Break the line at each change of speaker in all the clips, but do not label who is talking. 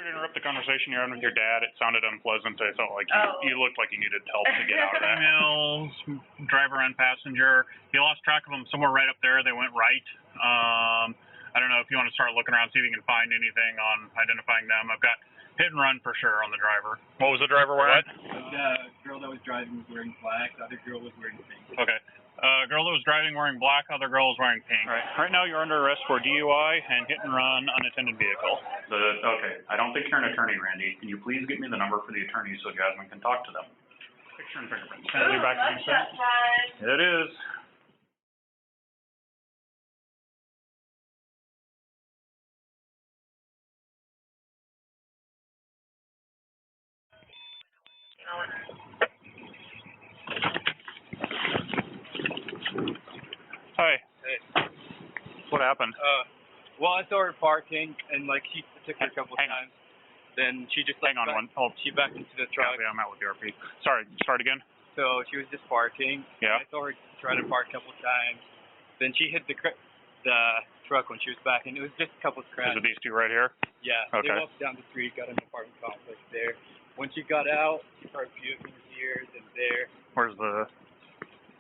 Sorry to interrupt the conversation you're having with your dad. It sounded unpleasant. I felt like you looked like you needed help to get out of that. Emails, driver and passenger. You lost track of them somewhere right up there. They went right. I don't know if you want to start looking around, see if you can find anything on identifying them. I've got hit and run for sure on the driver. What was the driver wearing?
The girl that was driving was wearing black. The other girl was wearing pink.
Okay. Girl that was driving wearing black, other girl was wearing pink. All right. Right now you're under arrest for DUI and hit and run unattended vehicle. Okay. I don't think you're an attorney, Randy. Can you please get me the number for the attorney so Jasmine can talk to them? Picture and fingerprints. Can I be back to you soon? It is. Hi.
Hey.
What happened?
Well, I saw her parking, and like she took her a couple times. Then she just
hang on one. Hold.
She backed into the truck.
Yeah, I'm out with the RP. Sorry. Start again.
So she was just parking.
Yeah.
I saw her try to park a couple times. Then she hit the truck when she was backing. It was just a couple scratches.
Is it these two right here?
Yeah.
Okay.
They walked down the street, got an apartment complex there. When she got out, she started puking here and there.
Where's the?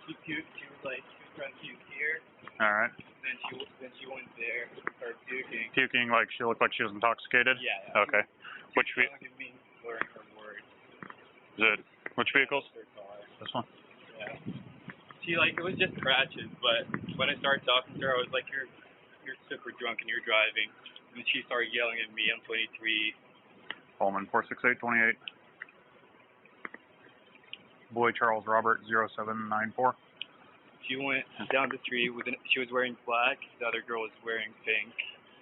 She puked. She was trying to puke here.
All right.
Then she went there, started puking.
Puking like she looked like she was intoxicated?
Yeah.
Okay. Which vehicle?
Slurring her words.
Is it, which vehicles? This one?
Yeah. She it was just scratches, but when I started talking to her, I was like, you're super drunk and you're driving. And she started yelling at me, I'm 23.
Coleman, 46828. Boy Charles Robert, 0794.
She went down the street she was wearing black. The other girl was wearing pink.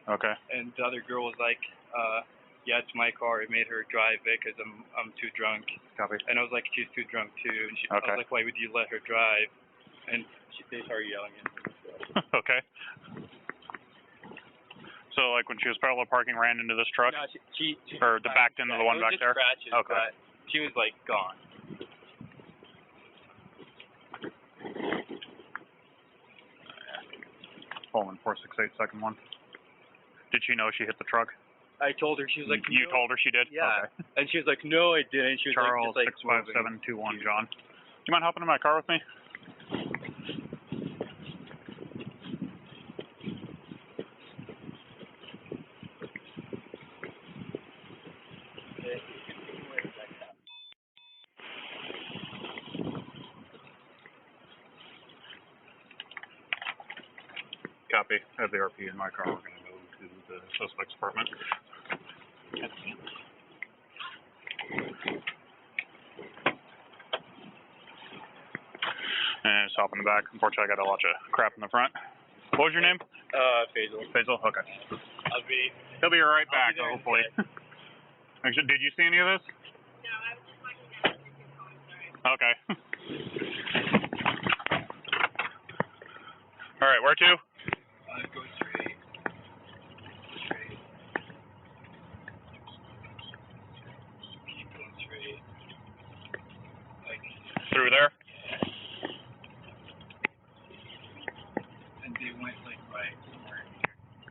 Okay.
And the other girl was like, yeah, it's my car. It made her drive it because I'm too drunk.
Copy.
And I was like, she's too drunk too. And
okay.
I was like, why would you let her drive? And they started yelling at me. So.
Okay. So like when she was parallel parking, ran into this truck?
No, she
or the backed into the one back there?
Scratches,
okay.
But she was like gone.
Coleman, 468 second one. Did she know she hit the truck?
I told her. She was like,
you told her she did?
Yeah.
Okay.
And she was like, no, I didn't. She was
Charles,
like, just like
65721 John. Do you mind hopping in my car with me? Copy. I have the RP in my car. We're going to go to the suspect's apartment. And just hop in the back. Unfortunately, I got a lot of crap in the front. What was your name?
Faisal.
Faisal? Okay.
He'll
be right back, hopefully. Did you see any of this?
No, I was just watching that.
Okay. All right, where to?
Go straight. Keep going straight.
Through there?
And they went right.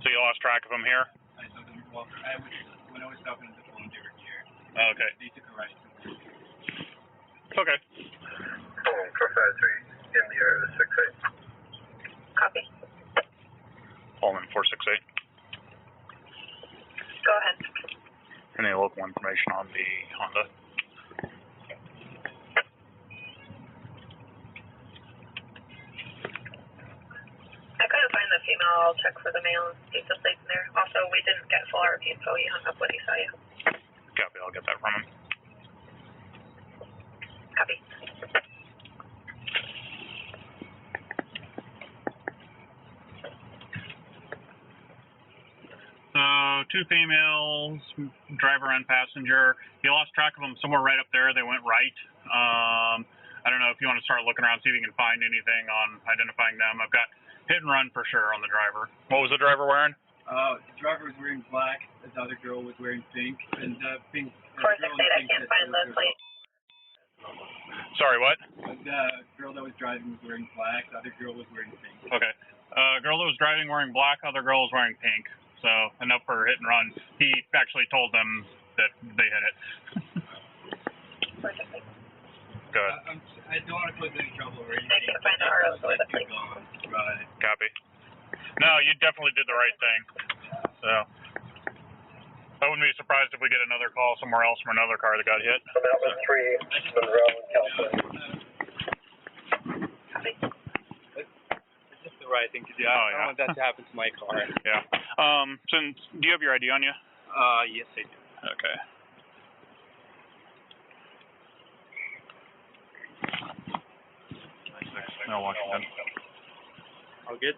So you lost track of them here?
I saw them walk. When I was talking on the phone, they were here.
Oh, okay.
They took a right.
Okay.
453 in the area of 68.
Copy.
Coleman, 468.
Go ahead.
Any local information on the Honda?
I couldn't find the female. I'll check for the male and see if the plate's in there. Also, we didn't get full RP info. He hung up when he saw you.
Copy. I'll get that from him.
Copy.
Two females, driver and passenger. You lost track of them somewhere right up there. They went right. I don't know if you want to start looking around, see if you can find anything on identifying them. I've got hit and run for sure on the driver. What was the driver wearing?
The driver was wearing black. The other girl was wearing pink. And the pink.
I can't find the plate.
Sorry, what?
The girl that was driving was wearing black. The other girl was wearing pink.
Okay. Girl that was driving wearing black. Other girl was wearing pink. So enough for hit and run. He actually told them that they hit it.
Perfect.
Good.
I don't want to cause any trouble or anything.
I can find the RO for the plate.
Right.
Copy. No, you definitely did the right thing. So I wouldn't be surprised if we get another call somewhere else from another car that got hit.
So that was 3 Monroe in California.
It's just the right thing to do. I don't want that to happen to my car.
Yeah. Since do you have your ID on you?
Yes, I do.
Okay. No, Washington.
All good?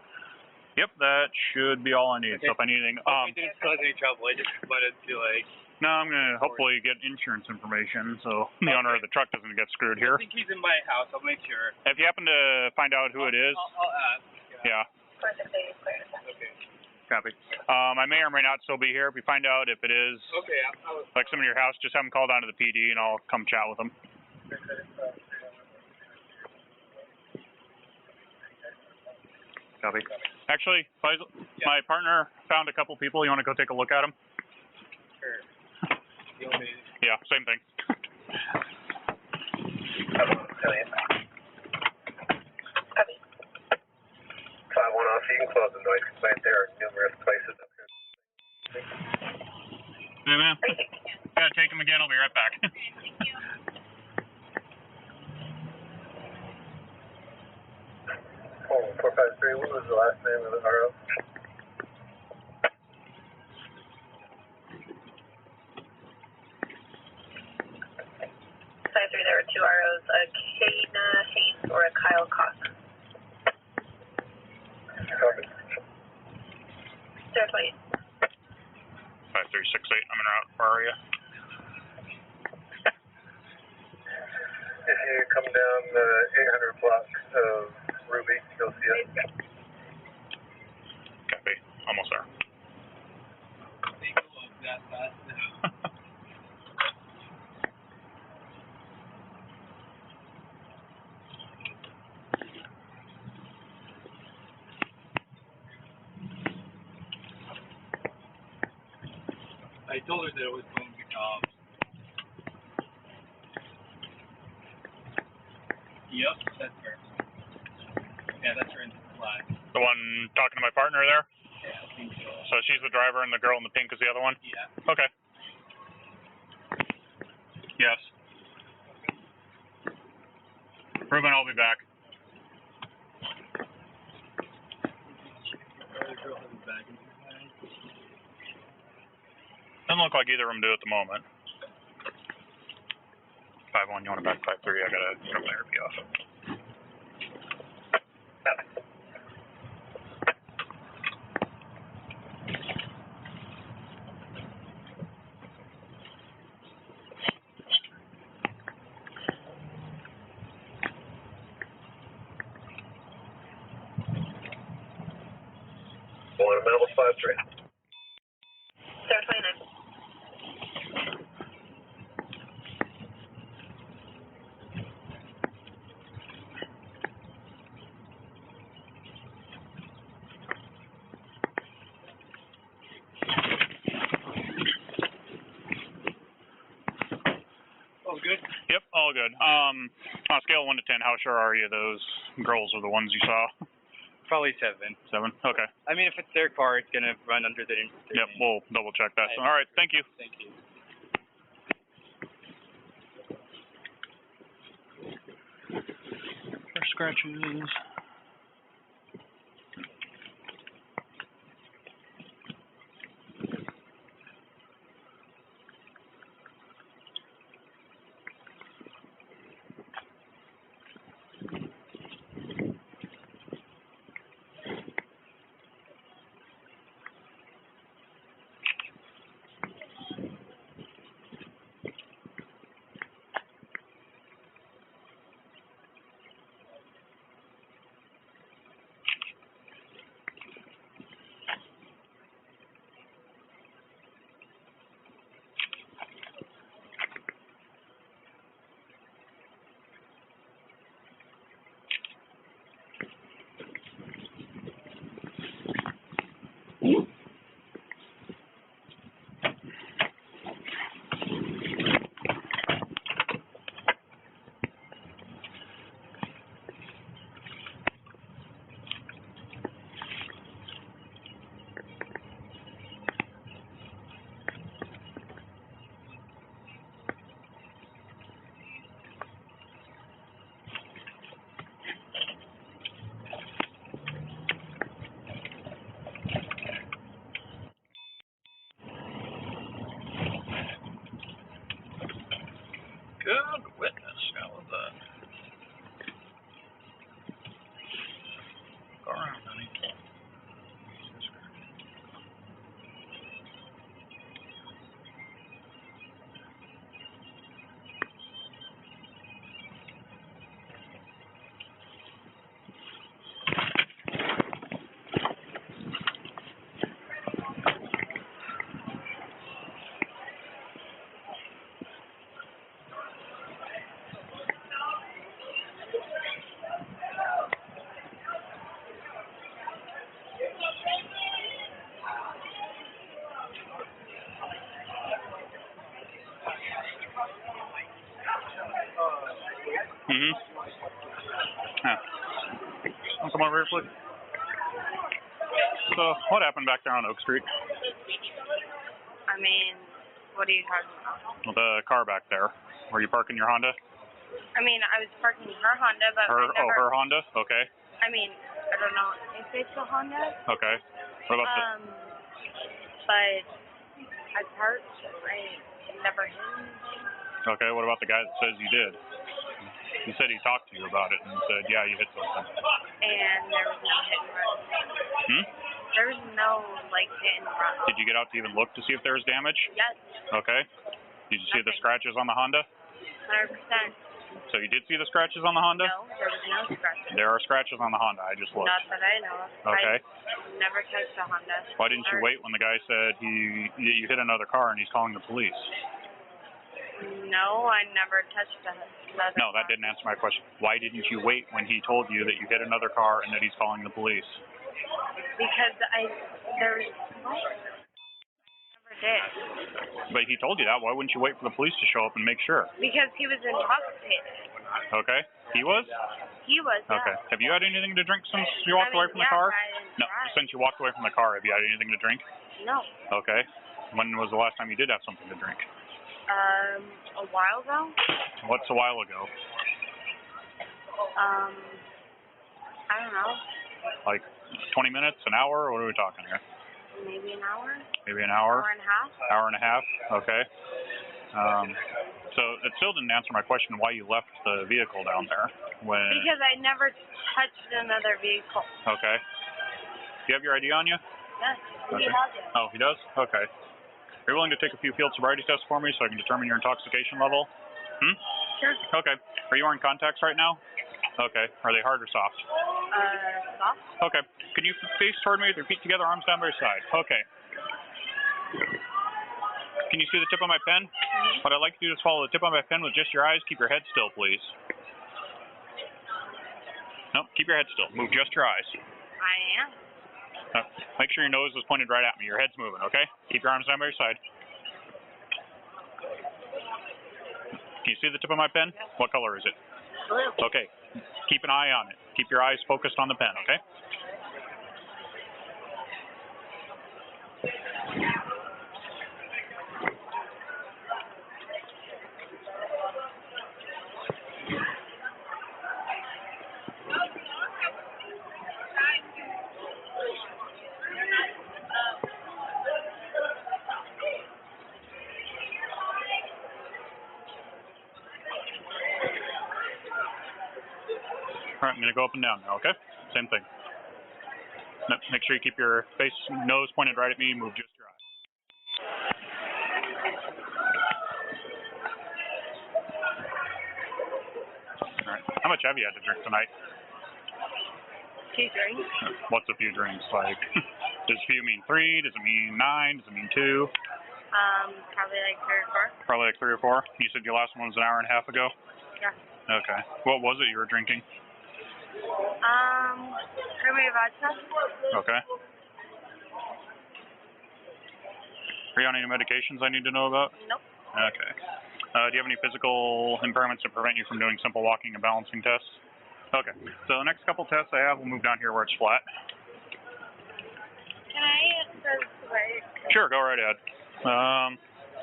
Yep, that should be all I need.
Okay.
So if I need anything,
I didn't cause any trouble. I just wanted to
no, I'm gonna hopefully get insurance information so the owner of the truck doesn't get screwed here.
I think he's in my house. I'll make sure.
If you happen to find out who it is,
I'll ask.
Yeah.
Okay.
Copy. I may or may not still be here. If you find out if it is like someone in your house, just have them call down to the PD and I'll come chat with them. Copy. Actually, Faisal, my partner found a couple people. You want to go take a look at them?
Sure.
Yeah, same thing.
Copy.
5-1 off, you can close the noise complaint. There are numerous places up here.
Hey, man. Gotta take him again. I'll be right back.
Oh, 453, what was the last name of the RO?
There were 2 ROs, a Kana Haynes or a Kyle Cotton.
Copy.
020.
5368. I'm en route. Where are you?
If you come down the 800 block of Ruby, you'll see it.
Copy. Almost there.
That fast now. I told her that it was going to come. Yep, that's her. Yeah, that's her in the flag.
The one talking to my partner there?
Yeah, I think so.
So she's the driver and the girl in the pink is the other one?
Yeah.
Okay. Yes. Ruben, I'll be back. Doesn't look like either of them do at the moment. 5-1, you want to back 5-3? I gotta turn my RP off.
Metal 5-3.
029.
Oh, good?
Yep, all good. On a scale of 1 to 10, how sure are you those girls are the ones you saw?
Probably 7.
7? Okay.
I mean, if it's their car, it's going to run under the
Yep, we'll double check that. So, all right, thank you.
Thank you.
First scratches. Good witness. How was that? Go around, honey. Yeah. Want to come over here, please? So, what happened back there on Oak Street?
I mean, what are you talking about?
The car back there. Were you parking your Honda?
I mean, I was parking her Honda, but
her Honda? Okay.
I mean, I don't know if it's a Honda.
Okay. What about
but I parked. I never hit anything.
Okay, what about the guy that says you did? He said he talked to you about it and said, yeah, you hit something.
And there was no hit and run. There was no, hit and run.
Did you get out to even look to see if there was damage?
Yes.
Okay. Did you see the scratches on the Honda?
100%.
So you did see the scratches on the Honda?
No, there was no scratches.
There are scratches on the Honda. I just looked.
Not that I know of.
Okay.
I never touched a Honda.
Why didn't you wait when the guy said you hit another car and he's calling the police?
No, I never touched another
No, that
car.
didn't answer my question. Why didn't you wait when he told you that you hit another car and that he's calling the police?
Because I never did.
But he told you that. Why wouldn't you wait for the police to show up and make sure?
Because he was intoxicated.
Okay. He was?
He was, yeah.
Okay. Have you had anything to drink since you walked away from the car? No. Since you walked away from the car, have you had anything to drink?
No.
Okay. When was the last time you did have something to drink?
A while ago.
What's a while ago?
I don't know.
Like 20 minutes, an hour? What are we talking here?
Maybe an hour.
Maybe an hour?
Hour and a half.
Hour and a half? Okay. So it still didn't answer my question why you left the vehicle down there.
Because I never touched another vehicle.
Okay. Do you have your ID on you?
Yes.
Okay.
He has it.
Oh, he does? Okay. Are you willing to take a few field sobriety tests for me so I can determine your intoxication level?
Sure.
Okay. Are you wearing contacts right now? Okay. Are they hard or soft?
Soft.
Okay. Can you face toward me with your feet together, arms down by your side? Okay. Can you see the tip of my pen? What I'd like you to do is follow the tip of my pen with just your eyes. Keep your head still, please. Nope. Keep your head still. Move just your eyes.
I am.
Make sure your nose is pointed right at me. Your head's moving, okay? Keep your arms down by your side. Can you see the tip of my pen? What color is it?
Blue.
Okay. Keep an eye on it. Keep your eyes focused on the pen, okay? All right, I'm going to go up and down now, okay? Same thing. No, make sure you keep your nose pointed right at me. Move just your eyes. All right. How much have you had to drink tonight?
2 drinks.
What's a few drinks? Like, does few mean 3? Does it mean 9? Does it mean 2?
Probably like 3 or 4.
Probably like 3 or 4. You said your last one was an hour and a half ago?
Yeah.
Okay. What was it you were drinking?
Creamy vodka.
Okay. Are you on any medications I need to know about?
Nope.
Okay. Do you have any physical impairments that prevent you from doing simple walking and balancing tests? Okay. So the next couple tests I have, we'll move down here where it's flat.
Can I wait?
Sure, go right ahead.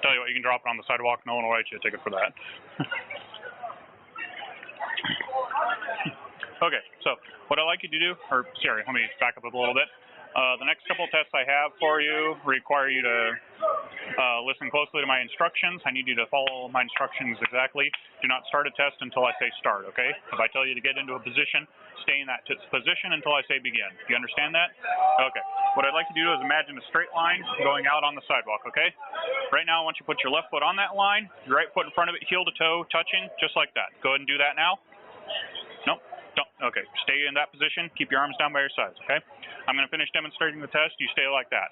Tell you what, you can drop it on the sidewalk. No one will write you a ticket for that. Okay, so what I'd like you to do, sorry, let me back up a little bit. The next couple tests I have for you require you to Listen closely to my instructions. I need you to follow my instructions exactly. Do not start a test until I say start, okay? If I tell you to get into a position, stay in that position until I say begin. Do you understand that? Okay. What I'd like you to do is imagine a straight line going out on the sidewalk, okay? Right now, I want you to put your left foot on that line, your right foot in front of it, heel to toe, touching, just like that. Go ahead and do that now. Nope. Don't. Okay. Stay in that position. Keep your arms down by your sides, okay? I'm going to finish demonstrating the test. You stay like that.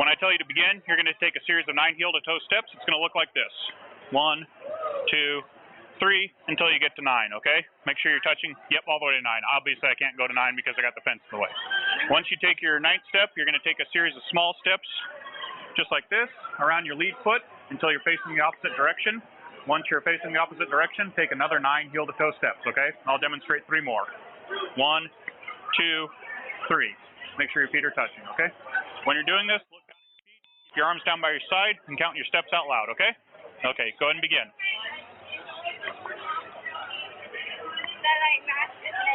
When I tell you to begin, you're going to take a series of 9 heel-to-toe steps. It's going to look like this. 1, 2, 3, until you get to 9, okay? Make sure you're touching, yep, all the way to 9. Obviously, I can't go to 9 because I got the fence in the way. Once you take your 9th step, you're going to take a series of small steps, just like this, around your lead foot until you're facing the opposite direction. Once you're facing the opposite direction, take another 9 heel-to-toe steps, okay? I'll demonstrate 3 more. 1, 2, 3. Make sure your feet are touching, okay? When you're doing this, look down at your feet, keep your arms down by your side, and count your steps out loud, okay? Okay, go ahead and begin.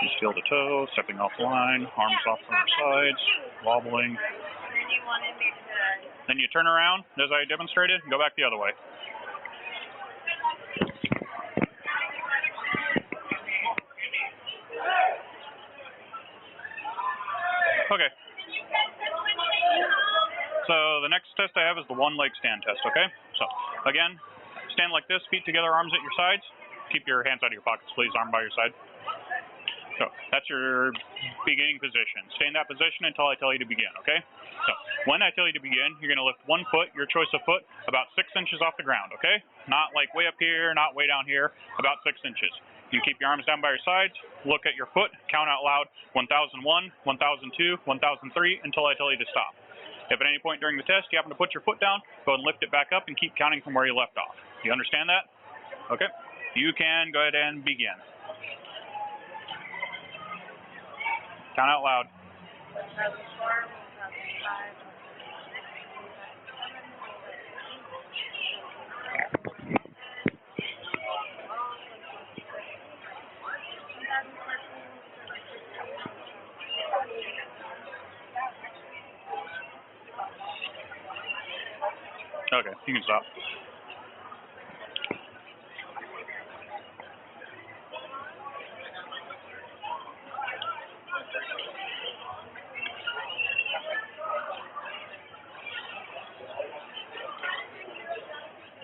Just heel to toe, stepping off the line, arms off from your sides, wobbling. Then you turn around, as I demonstrated, and go back the other way. Okay. So the next test I have is the one-leg stand test, okay? So, again, stand like this, feet together, arms at your sides. Keep your hands out of your pockets, please, arm by your side. So, that's your beginning position. Stay in that position until I tell you to begin, okay? So, when I tell you to begin, you're going to lift one foot, your choice of foot, about 6 inches off the ground, okay? Not like way up here, not way down here, about 6 inches. You keep your arms down by your sides, look at your foot, count out loud 1001, 1002, 1003 until I tell you to stop. If at any point during the test you happen to put your foot down, go ahead and lift it back up and keep counting from where you left off. Do you understand that? Okay. You can go ahead and begin. Count out loud. Okay, you can stop.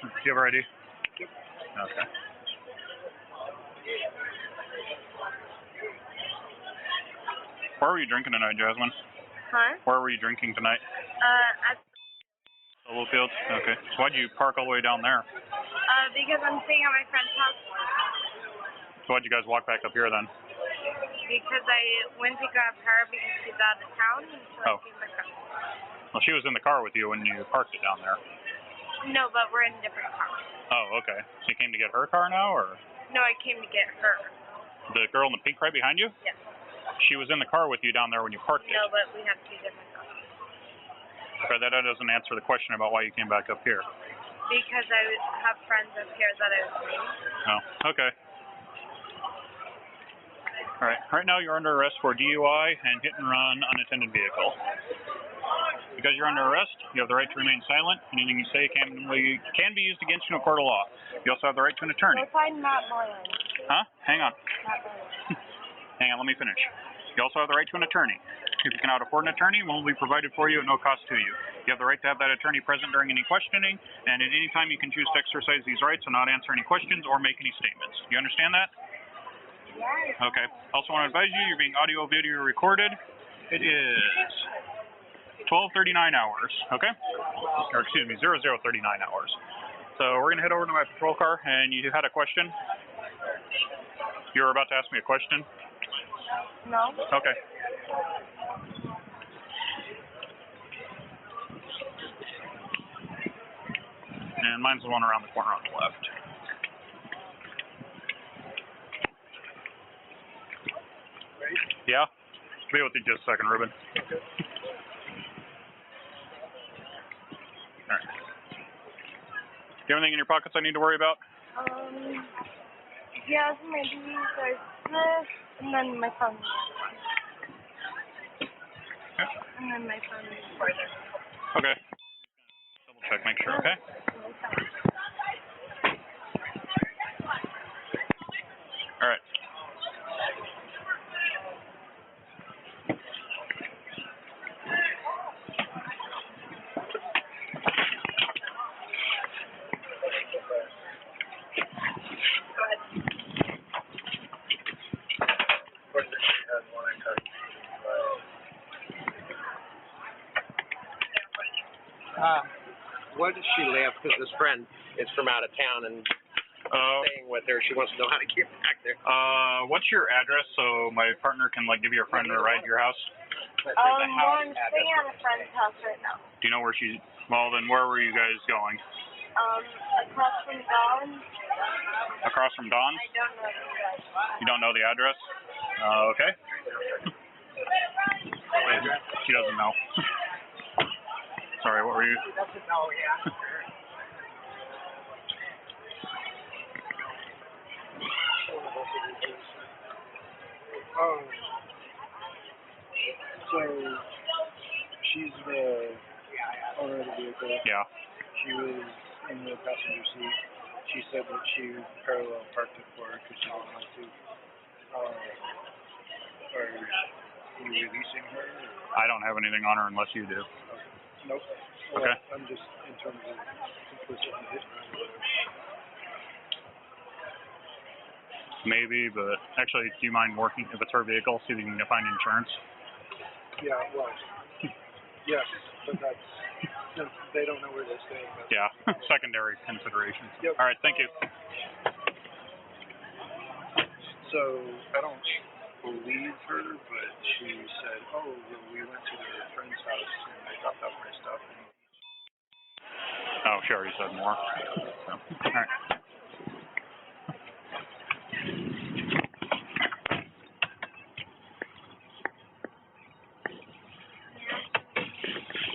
Do you have a ID? Yep. Okay. Where were you drinking tonight, Jasmine?
Huh?
Where were you drinking tonight?
At
Solo Fields? Okay. So why'd you park all the way down there?
because I'm staying at my friend's house.
So why'd you guys walk back up here then?
Because I went to grab her because she's out of town, and so I came back up.
Well, she was in the car with you when you parked it down there.
No, but we're in different cars.
Oh, okay. So you came to get her car now, or?
No, I came to get her.
The girl in the pink right behind you?
Yes.
She was in the car with you down there when you parked it.
No, but we have 2 different cars.
Okay, that doesn't answer the question about why you came back up here.
Because I have friends up here that I was meeting.
Oh, okay. All right. Right now you're under arrest for DUI and hit and run unattended vehicle. Because you're under arrest, you have the right to remain silent. Anything you say can be used against you in a court of law. You also have the right to an attorney.
Go find Matt Moylan.
Huh? Hang on.
Matt Moylan.
Hang on, let me finish. You also have the right to an attorney. If you cannot afford an attorney, one will be provided for you at no cost to you. You have the right to have that attorney present during any questioning, and at any time you can choose to exercise these rights and not answer any questions or make any statements. Do you understand that?
Yes.
Okay. Also want to advise you, you're being audio-video recorded. It is 12:39 hours, okay? Or excuse me, 00:39 hours. So we're going to head over to my patrol car, and you had a question? You were about to ask me a question?
No.
Okay. And mine's the one around the corner on the left. Yeah? Be with you just a second, Ruben. Alright. Do you have anything in your pockets I need to worry about?
Yes, maybe there's this, and then my phone.
Okay.
And then my phone.
Okay. Double Check, make sure, okay? All right.
Why did she laugh? Because this friend is from out of town and staying with her. She wants to know how to get back there.
What's your address so my partner can like give you a friend to ride to your house?
I'm staying at a friend's house right now.
Do you know where she? Well, then where were you guys going?
Across from Dawn.
Across from Dawn's?
I don't know the address.
You don't know the address? Okay. She doesn't know. Sorry, what were you?
She doesn't know, yeah.
So she's the owner of the vehicle.
Yeah.
She was in the passenger seat. She said that she parallel parked it for her because she didn't want to. Are you releasing her? Or?
I don't have anything on her unless you do.
Okay. Nope. Well,
Okay.
I'm just in terms of implicit and hit and run.
Maybe, but actually, do you mind working if it's her vehicle? See if you can find insurance.
Yeah, well, yes, but that's, since they don't know where they're staying.
Yeah, secondary considerations.
Yep.
All right, thank you.
So I don't believe her, but she said, "Oh, well, we went to their friend's house and they dropped off my stuff." And
Oh, she already said more. So, all right.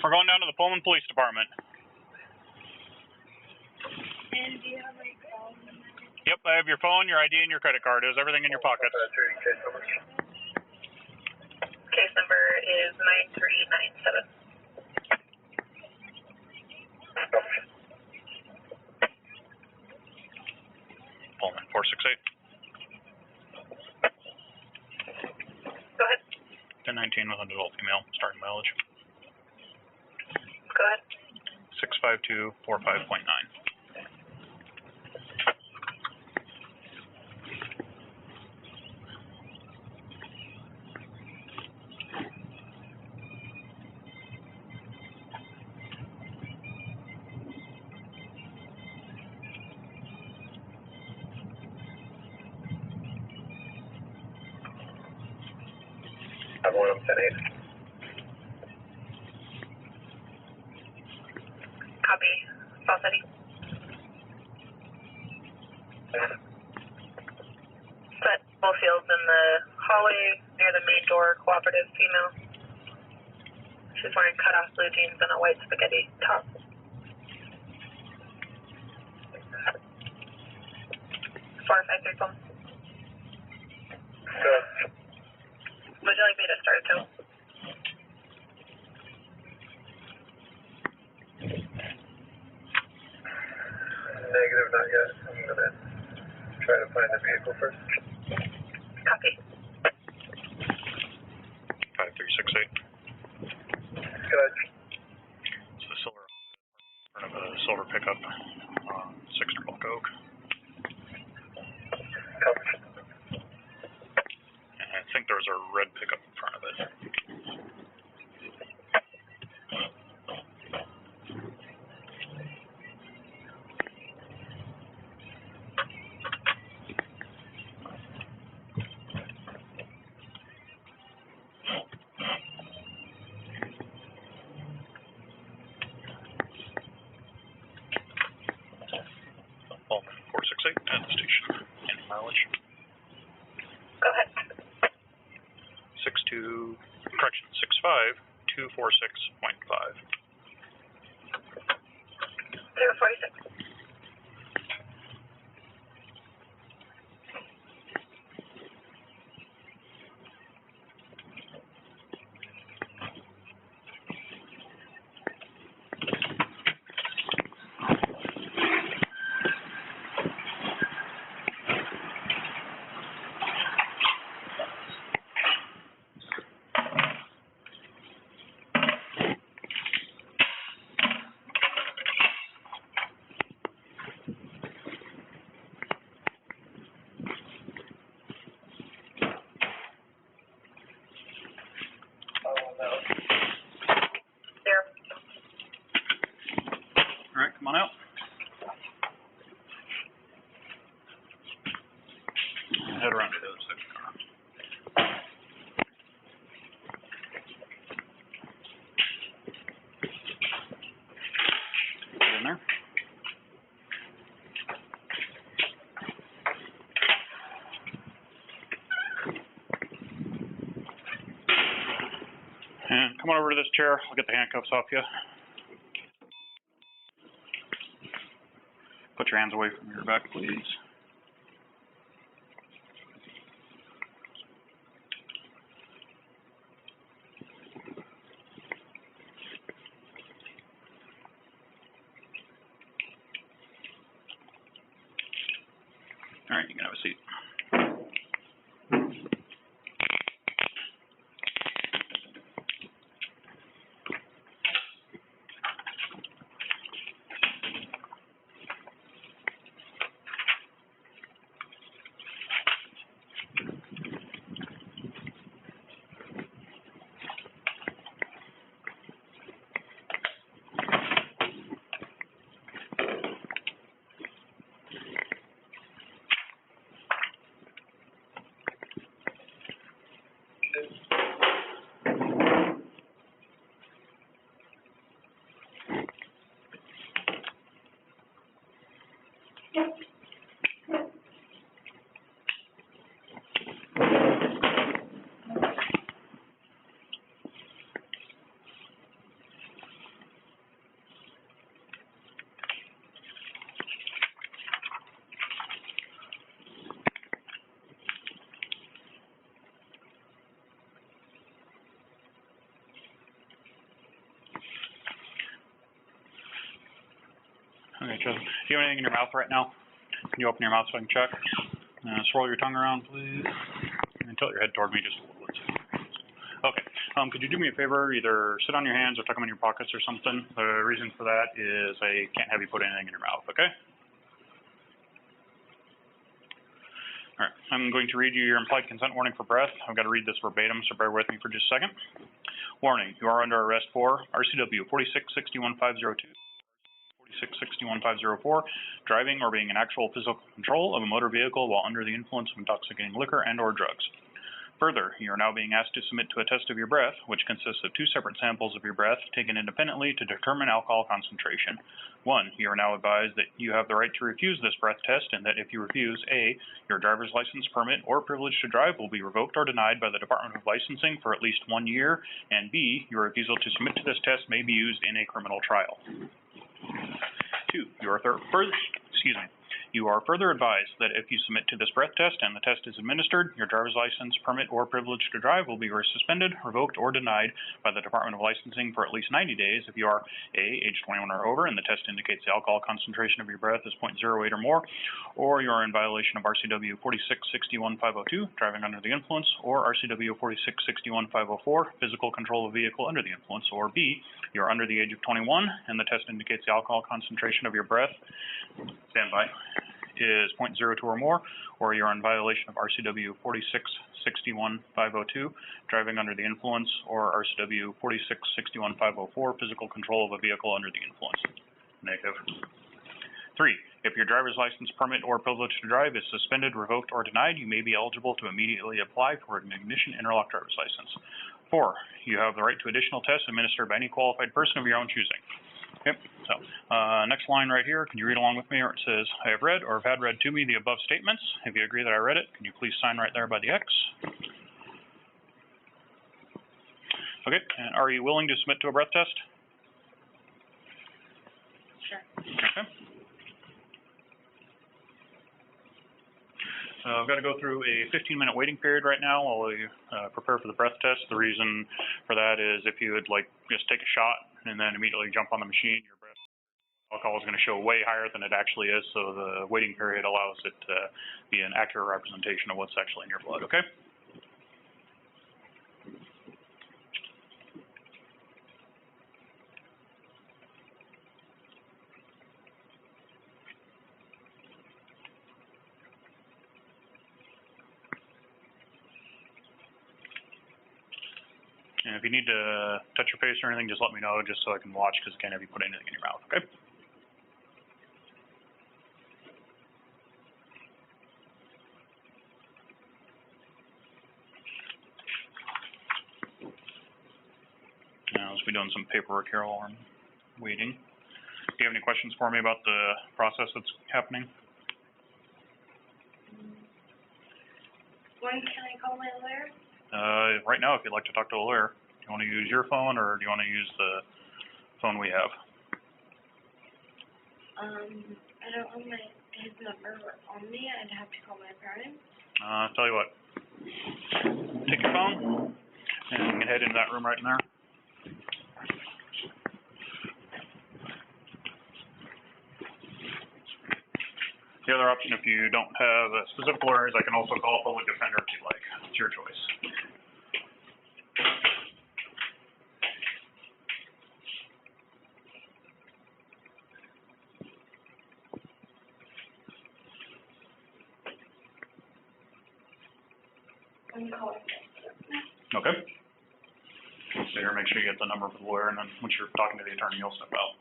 We're going down to the Pullman Police Department.
And do you have my phone number?
Yep, I have your phone, your ID, and your credit card. Is everything in your pockets?
Case number is 9397.
Pullman 468.
Go ahead.
1019 with an adult female, starting mileage.
Go ahead.
65245.9.
I'm 110.8.
Copy. Fall City. Set both fields in the hallway near the main door. Cooperative female. She's wearing cut-off blue jeans and a white spaghetti top. 453 phone. Would you like me to start a tow?
Negative, not yet. I'm going to try to find the vehicle first.
Copy.
5368.
Good.
It's the silver, front of a silver pickup, 6 Bulk Oak.
Copy.
And I think there's a red pickup in front of it. Pullman 468 at the station. Any mileage?
Go ahead.
65246.5.
046.
head around to the other side of the car. Get in there. And come on over to this chair. I'll get the handcuffs off you. Put your hands away from your back, please. All right, you can have a seat. Okay, Jasmine. Do you have anything in your mouth right now? Can you open your mouth so I can check? Swirl your tongue around, please. And tilt your head toward me just a little bit. Okay. Could you do me a favor? Either sit on your hands or tuck them in your pockets or something. The reason for that is I can't have you put anything in your mouth, okay? All right. I'm going to read you your implied consent warning for breath. I've got to read this verbatim, so bear with me for just a second. Warning, you are under arrest for RCW 4661502. 4661504, driving or being in actual physical control of a motor vehicle while under the influence of intoxicating liquor and or drugs. Further, you are now being asked to submit to a test of your breath, which consists of 2 separate samples of your breath taken independently to determine alcohol concentration. 1, you are now advised that you have the right to refuse this breath test and that if you refuse, A, your driver's license, permit, or privilege to drive will be revoked or denied by the Department of Licensing for at least 1 year, and B, your refusal to submit to this test may be used in a criminal trial. 2, you are further advised that if you submit to this breath test and the test is administered, your driver's license, permit, or privilege to drive will be suspended, revoked, or denied by the Department of Licensing for at least 90 days if you are A, age 21 or over, and the test indicates the alcohol concentration of your breath is 0.08 or more, or you are in violation of RCW 4661502, driving under the influence, or RCW 4661504, physical control of a vehicle under the influence, or B, you are under the age of 21 and the test indicates the alcohol concentration of your breath, standby, is 0.02 or more, or you're in violation of RCW 4661502, driving under the influence, or RCW 4661504, physical control of a vehicle under the influence. Negative. 3, if your driver's license, permit, or privilege to drive is suspended, revoked, or denied, you may be eligible to immediately apply for an ignition interlock driver's license. 4, you have the right to additional tests administered by any qualified person of your own choosing. Okay, so next line right here, can you read along with me where it says, I have read or have had read to me the above statements. If you agree that I read it, can you please sign right there by the X? Okay, and are you willing to submit to a breath test?
Sure.
Okay. I've got to go through a 15-minute waiting period right now while we prepare for the breath test. The reason for that is if you would just take a shot and then immediately jump on the machine, your breath alcohol is going to show way higher than it actually is, so the waiting period allows it to be an accurate representation of what's actually in your blood, okay? And if you need to touch your face or anything, just let me know just so I can watch because I can't have you put anything in your mouth, okay? must be doing some paperwork here while I'm waiting. Do you have any questions for me about the process that's happening?
When can I call my lawyer?
Right now, if you'd like to talk to a lawyer. Do you want to use your phone, or do you want to use the phone we have?
I don't have his number on me. I'd have to call my parents.
Tell you what. Take your phone, and you can head into that room right in there. The other option, if you don't have a specific lawyer, is I can also call a public defender if you like. It's your choice.
I'm calling.
Okay. So here, make sure you get the number for the lawyer, and then once you're talking to the attorney, you'll step out.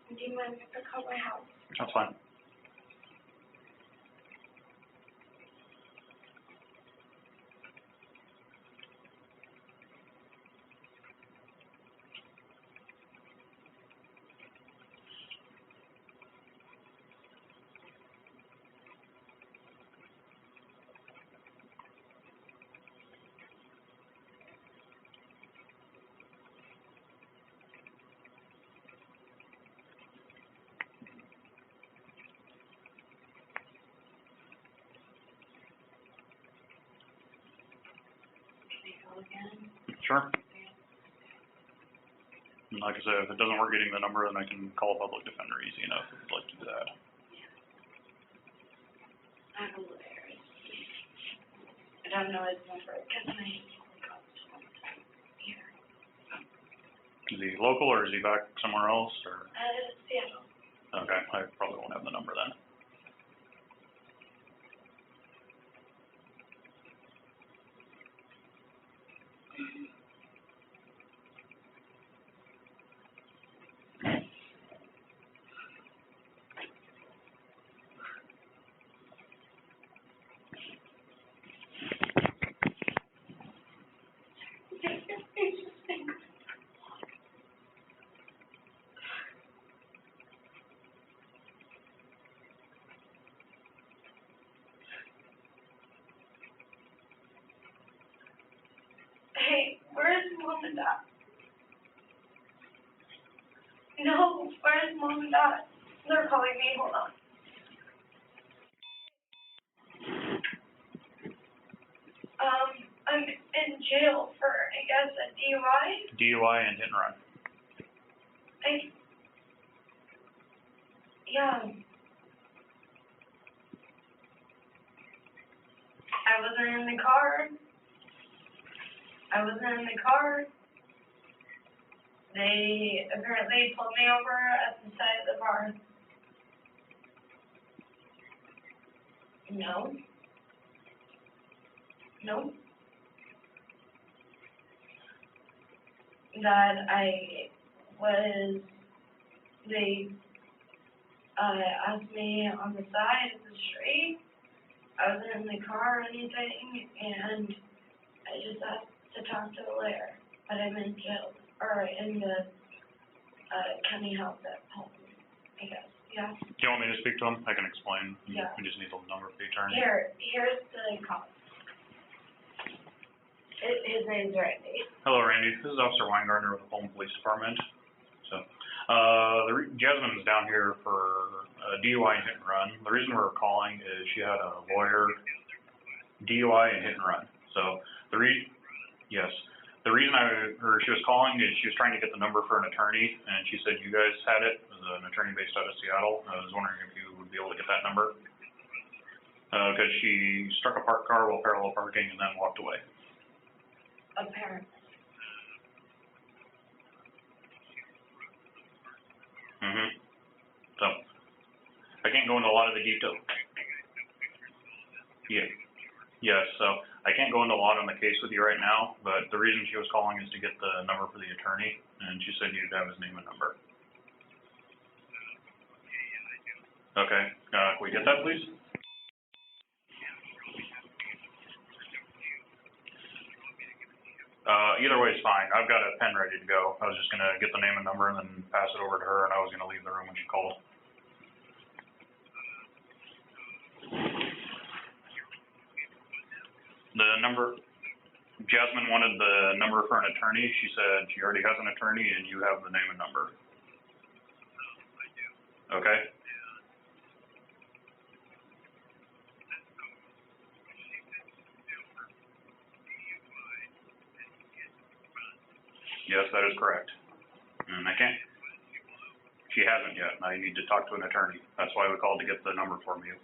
Do you mind if I call my house?
That's fine.
Again.
Sure. And like I said, if it doesn't work getting the number, then I can call a public defender easy enough if you'd like to do that.
I don't know where it is. I don't know his number because my got here.
Is he local, or is he back somewhere else, or?
Seattle.
Okay, I probably won't have the number then.
Hey, where's Mom and Dad? No, where's Mom and Dad? They're calling me. Hold on. I'm in jail for, I guess, a DUI.
DUI and hit and run.
Yeah. I wasn't in the car. They apparently pulled me over at the side of the car. No. Nope. That they asked me on the side of the street. I wasn't in the car or anything, and I just asked to talk to the lawyer, but I'm in jail, or in the county house at home, I guess. Yeah.
Do you want me to speak to him? I can explain.
Yeah.
We just need the number of the attorney.
Here's the cop. His name's Randy.
Hello, Randy. This is Officer Weingartner with the Fulton Police Department. So, Jasmine is down here for DUI and hit and run. The reason we're calling is she had a lawyer, DUI and hit and run. So, the reason she was calling is she was trying to get the number for an attorney, and she said you guys had it. It was an attorney based out of Seattle. I was wondering if you would be able to get that number. Because she struck a parked car while parallel parking and then walked away.
Apparently.
So, I can't go into a lot of the detail. Yeah. Yes, so I can't go into a lot on the case with you right now, but the reason she was calling is to get the number for the attorney, and she said you'd have his name and number. Okay, can we get that, please? Either way is fine. I've got a pen ready to go. I was just going to get the name and number and then pass it over to her, and I was going to leave the room when she called. The number, Jasmine wanted the number for an attorney. She said she already has an attorney and you have the name and number. Okay. Yes, that is correct. And I can't. She hasn't yet. I need to talk to an attorney. That's why we called to get the number from you.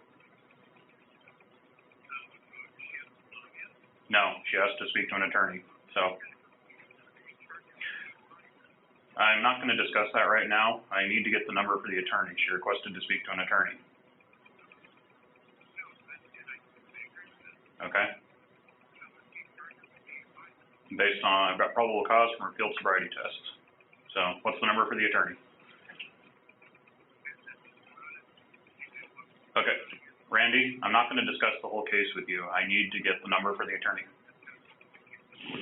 No, she has to speak to an attorney, so. I'm not going to discuss that right now. I need to get the number for the attorney. She requested to speak to an attorney. Okay. Based on, I've got probable cause from her field sobriety test. So, what's the number for the attorney? Okay. Randy, I'm not going to discuss the whole case with you. I need to get the number for the attorney.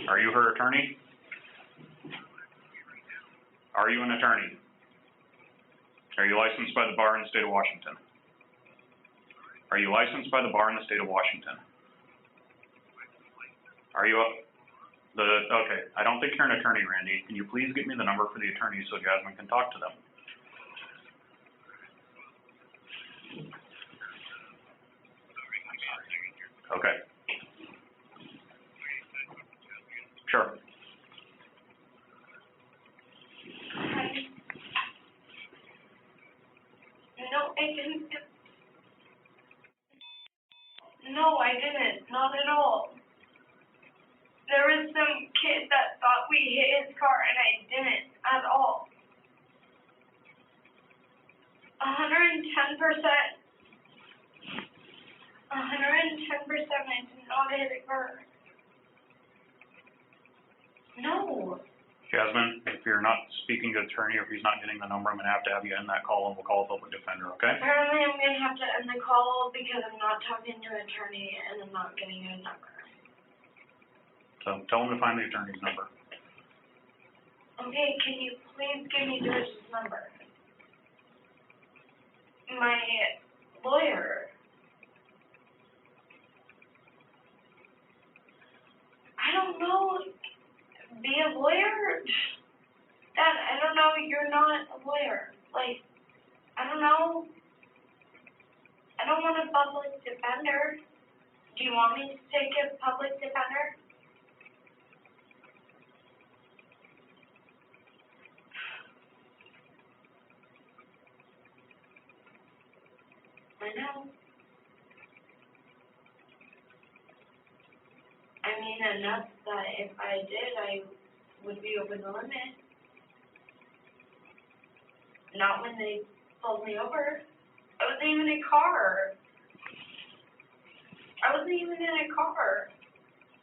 Are you her attorney? Are you an attorney? Are you licensed by the bar in the state of Washington? Are you licensed by the bar in the state of Washington? Are you okay, I don't think you're an attorney, Randy. Can you please get me the number for the attorney so Jasmine can talk to them? Okay. Sure.
No, I didn't. No, I didn't. Not at all. There was some kid that thought we hit his car, and I didn't at all. 110%. 110%. I did not hit a car. No.
Jasmine, if you're not speaking to the attorney or if he's not getting the number, I'm going to have you end that call and we'll call a public defender, okay?
Apparently I'm going to have to end the call because I'm not talking to an attorney and I'm not getting a number.
So tell him to find the attorney's number.
Okay, can you please give me George's number? My lawyer. I don't know. Be a lawyer? Dad, I don't know. You're not a lawyer. Like, I don't know. I don't want a public defender. Do you want me to take a public defender? I know. I mean, enough that if I did, I would be over the limit. Not when they pulled me over. I wasn't even in a car.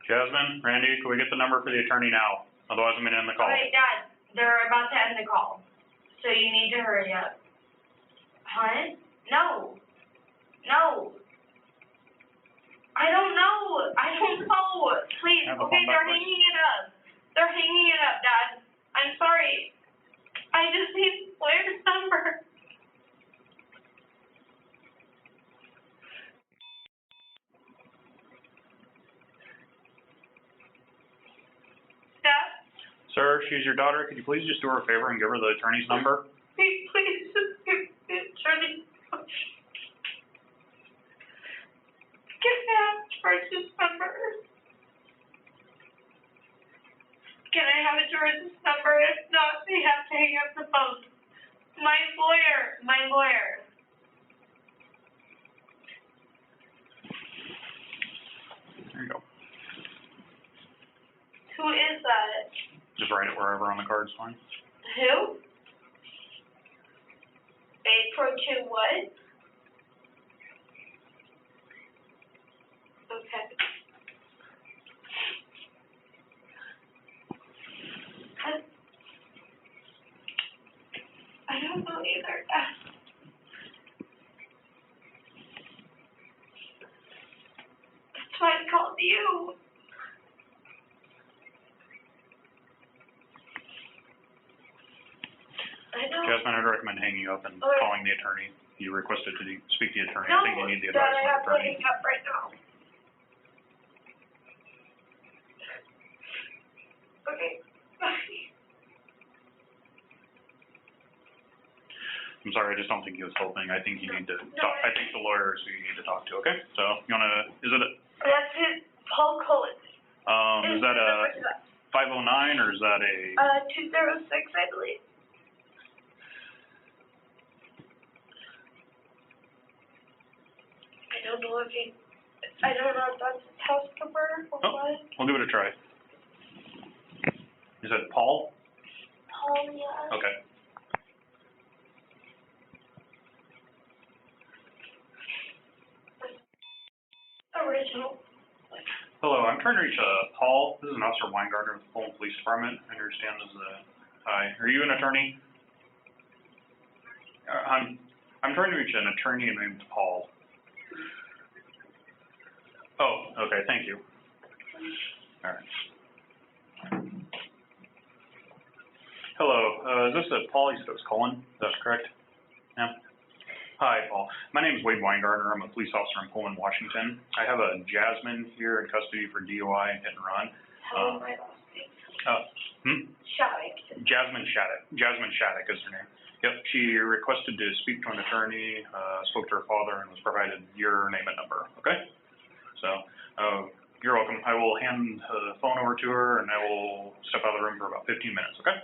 Jasmine, Randy, can we get the number for the attorney now? Otherwise I'm going to end the call.
Okay, Dad, they're about to end the call. So you need to hurry up. Huh? No. I don't know. Please. Okay, they're hanging it up. Dad. I'm sorry. I just need Blair's number. Dad?
Sir, she's your daughter. Could you please just do her a favor and give her the attorney's number?
Please just give me the attorney's number. Can I have George's number? Can I have George's number? If not, they have to hang up the phone. My lawyer.
There you go.
Who is that?
Just write it wherever on the card's fine.
Who? 842 what? either. That's why I called you. I know.
Jasmine, I'd recommend hanging up and calling the attorney. You requested to speak to the attorney.
No,
I think you need the advice from the
Dad,
attorney.
I'm hanging up right now. Okay, bye.
I'm sorry, I just don't think he was helping. I think you need to talk. I think the lawyer is who you need to talk to, okay? So, you wanna, is it
That's it, Paul Cullen.
is that a 509 or is that a?
206, I believe. I don't know if that's his house number or what.
We'll give it a try. Is it Paul?
Paul, yeah.
Okay.
Original.
Hello, I'm trying to reach Paul. This is an Officer Weingartner with the Fulton Police Department. I understand this is a, hi, are you an attorney? I'm trying to reach an attorney named Paul. Oh, okay, thank you. All right. Hello, is this Paul? You said it was Cullen, that's correct? Yeah. Hi, Paul. My name is Wade Weingartner. I'm a police officer in Pullman, Washington. I have a Jasmine here in custody for DUI and hit and run.
How my last name? Shattuck.
Jasmine Shattuck. Jasmine Shattuck is her name. Yep, she requested to speak to an attorney, spoke to her father, and was provided your name and number, okay? So, you're welcome. I will hand the phone over to her, and I will step out of the room for about 15 minutes, okay?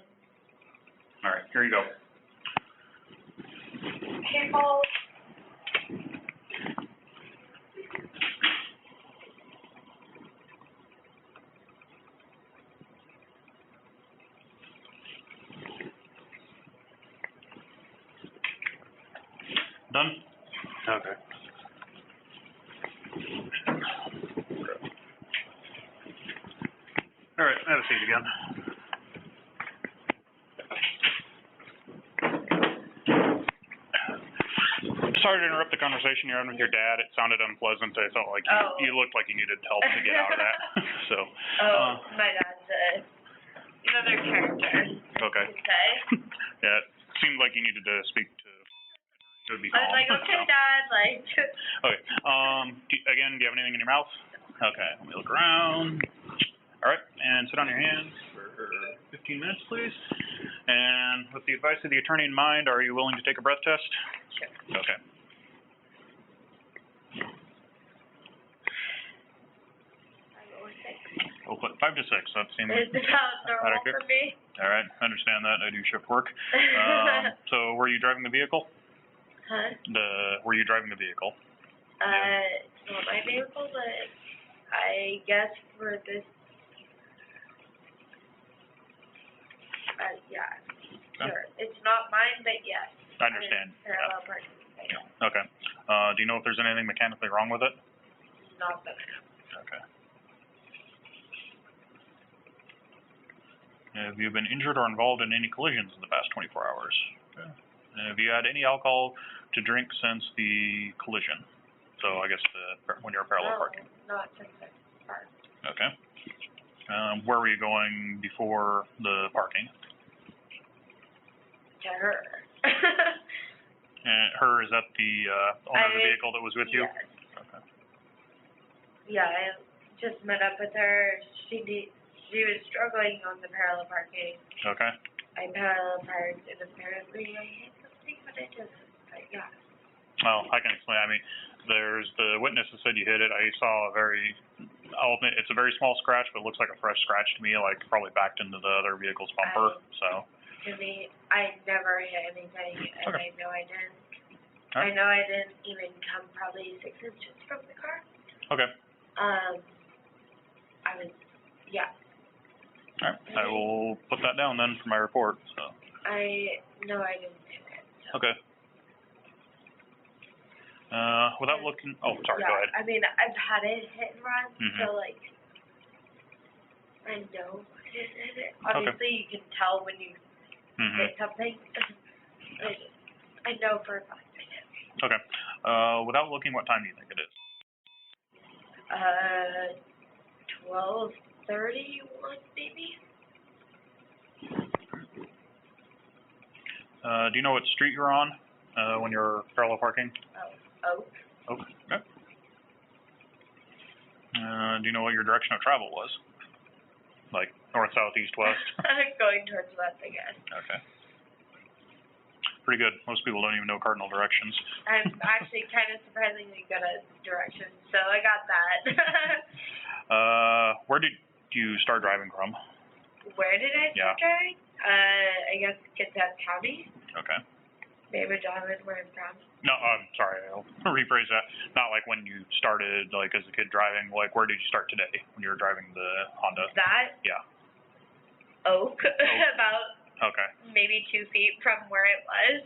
All right, here you go.
Hey, Paul.
Done? Okay. All right, have a seat again. Sorry to interrupt the conversation you're having with your dad. It sounded unpleasant. I felt like you looked like you needed help to get out of that. So.
My dad's another character.
Okay. Yeah, it seemed like you needed to speak to. It would be calm.
I was like, okay,
so.
Dad, like.
Okay. Again, do you have anything in your mouth? Okay. Let me look around. All right, and sit on your hands for 15 minutes, please. And with the advice of the attorney in mind, are you willing to take a breath test?
Sure.
Okay. We'll put 5 to 6. That seems
about normal for me.
All right, I understand that. I do shift work. So, were you driving the vehicle?
Huh?
Were you driving the vehicle?
It's not my vehicle, but I guess for this. Yeah.
Okay.
Sure. It's not mine, but yes.
I understand.
Parallel parking.
Yeah. Okay. Do you know if there's anything mechanically wrong with it?
Not that I know.
Okay. Have you been injured or involved in any collisions in the past 24 hours? Okay. Have you had any alcohol to drink since the collision? So I guess when you're parallel parking.
Not since I parked.
Okay. Where were you going before the parking?
To her.
And her, is that the owner of the vehicle that was with you?
Yes.
Okay.
Yeah, I just met up with her. She was struggling on the parallel parking.
Okay.
I parallel parked and apparently I hit something, but I didn't. But yeah.
Well, I can explain. I mean, there's the witness that said you hit it. I saw I'll admit, it's a very small scratch, but it looks like a fresh scratch to me, like probably backed into the other vehicle's bumper.
To me, I never hit anything, and
okay.
I know I didn't.
Right.
I know I didn't even come probably 6 inches from the car.
Okay.
Yeah.
All right. I will put that down then for my report. So.
I know I didn't hit it. So.
Okay. Without looking, sorry,
yeah,
go ahead.
I mean, I've had it hit and run, so like, I know I didn't hit it. Obviously, you can tell when you hit something. I know for a fact I did.
Okay. Without looking, what time do you think it is?
12:31 maybe.
Do you know what street you're on when you're parallel parking?
Oak.
Oak. Okay. Do you know what your direction of travel was? Like north, south, east, west?
Going towards west, I guess.
Okay. Pretty good. Most people don't even know cardinal directions.
I'm actually kind of surprisingly good at directions, so I got that.
Where did you start driving from?
Where did I start driving? I guess Kitsap County.
Okay.
Maybe John is where I'm from.
No, I'm sorry. I'll rephrase that. Not like when you started, like as a kid driving. Like where did you start today when you were driving the Honda?
That?
Yeah.
Oak. About
okay.
maybe 2 feet from where it was.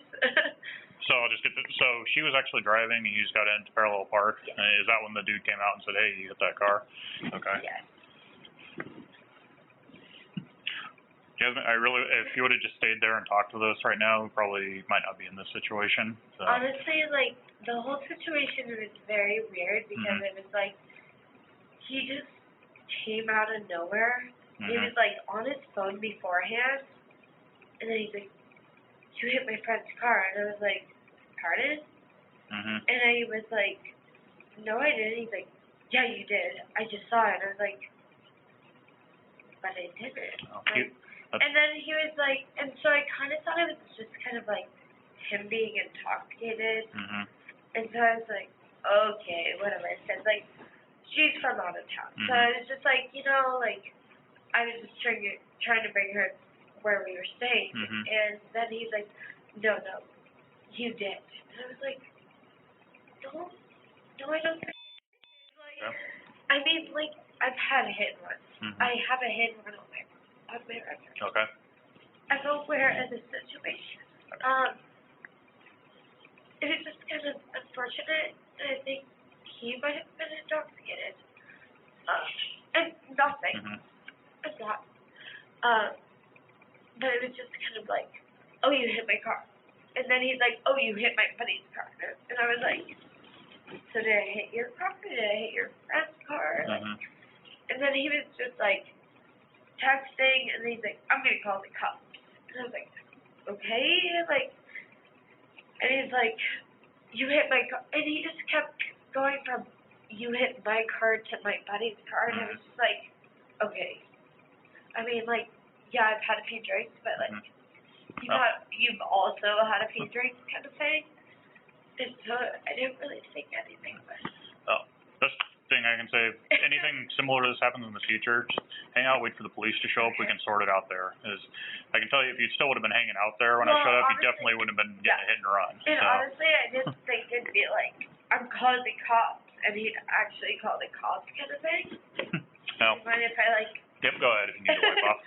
So I'll just get so she was actually driving and you just got into parallel park.
Yes.
Is that when the dude came out and said, "Hey, you hit that car"? Okay.
Yes.
Jasmine, if you would have just stayed there and talked with us right now, we probably might not be in this situation. So.
Honestly, like, the whole situation was very weird because it was like, he just came out of nowhere. He was like on his phone beforehand, and then he's like, "You hit my friend's car," and I was like, "Pardon?" And I was like, "No, I didn't." He's like, "Yeah, you did. I just saw it." And I was like, "But I didn't." And then he was like, and so I kind of thought it was just kind of like him being intoxicated. And so I was like, okay, whatever. I said, like, she's from out of town. So I was just like, you know, like, I was just trying to bring her where we were staying. And then he's like, no, you did. And I was like, no, I don't think like, I mean, like, I've had a hit and run. I have a hit and run on my record.
Okay.
I'm aware of the situation. It was just kind of unfortunate, and I think he might have been intoxicated. And nothing. I'm not. But it was just kind of like, oh, you hit my car. And then he's like, oh, you hit my buddy's car. And I was like, so did I hit your car? Did I hit your friend's car? And then he was just like, texting, and then he's like, I'm gonna call the cops. And I was like, okay, like, and he's like, you hit my car, and he just kept going from, you hit my car to my buddy's car, and I was just like, okay. I mean, like, yeah, I've had a few drinks, but like, you've also had a few drinks kind of thing, and so I didn't really think anything of it.
Best thing I can say, if anything similar to this happens in the future, just hang out, wait for the police to show up, we can sort it out there. I can tell you, if you still would have been hanging out there when I showed up, you definitely wouldn't have been getting a hit and run.
And honestly, I didn't think it'd be like, I'm calling the cops, and he'd actually call the cops kind of thing.
No.
Do you mind if I like...
Yep, go ahead if you need to wipe off.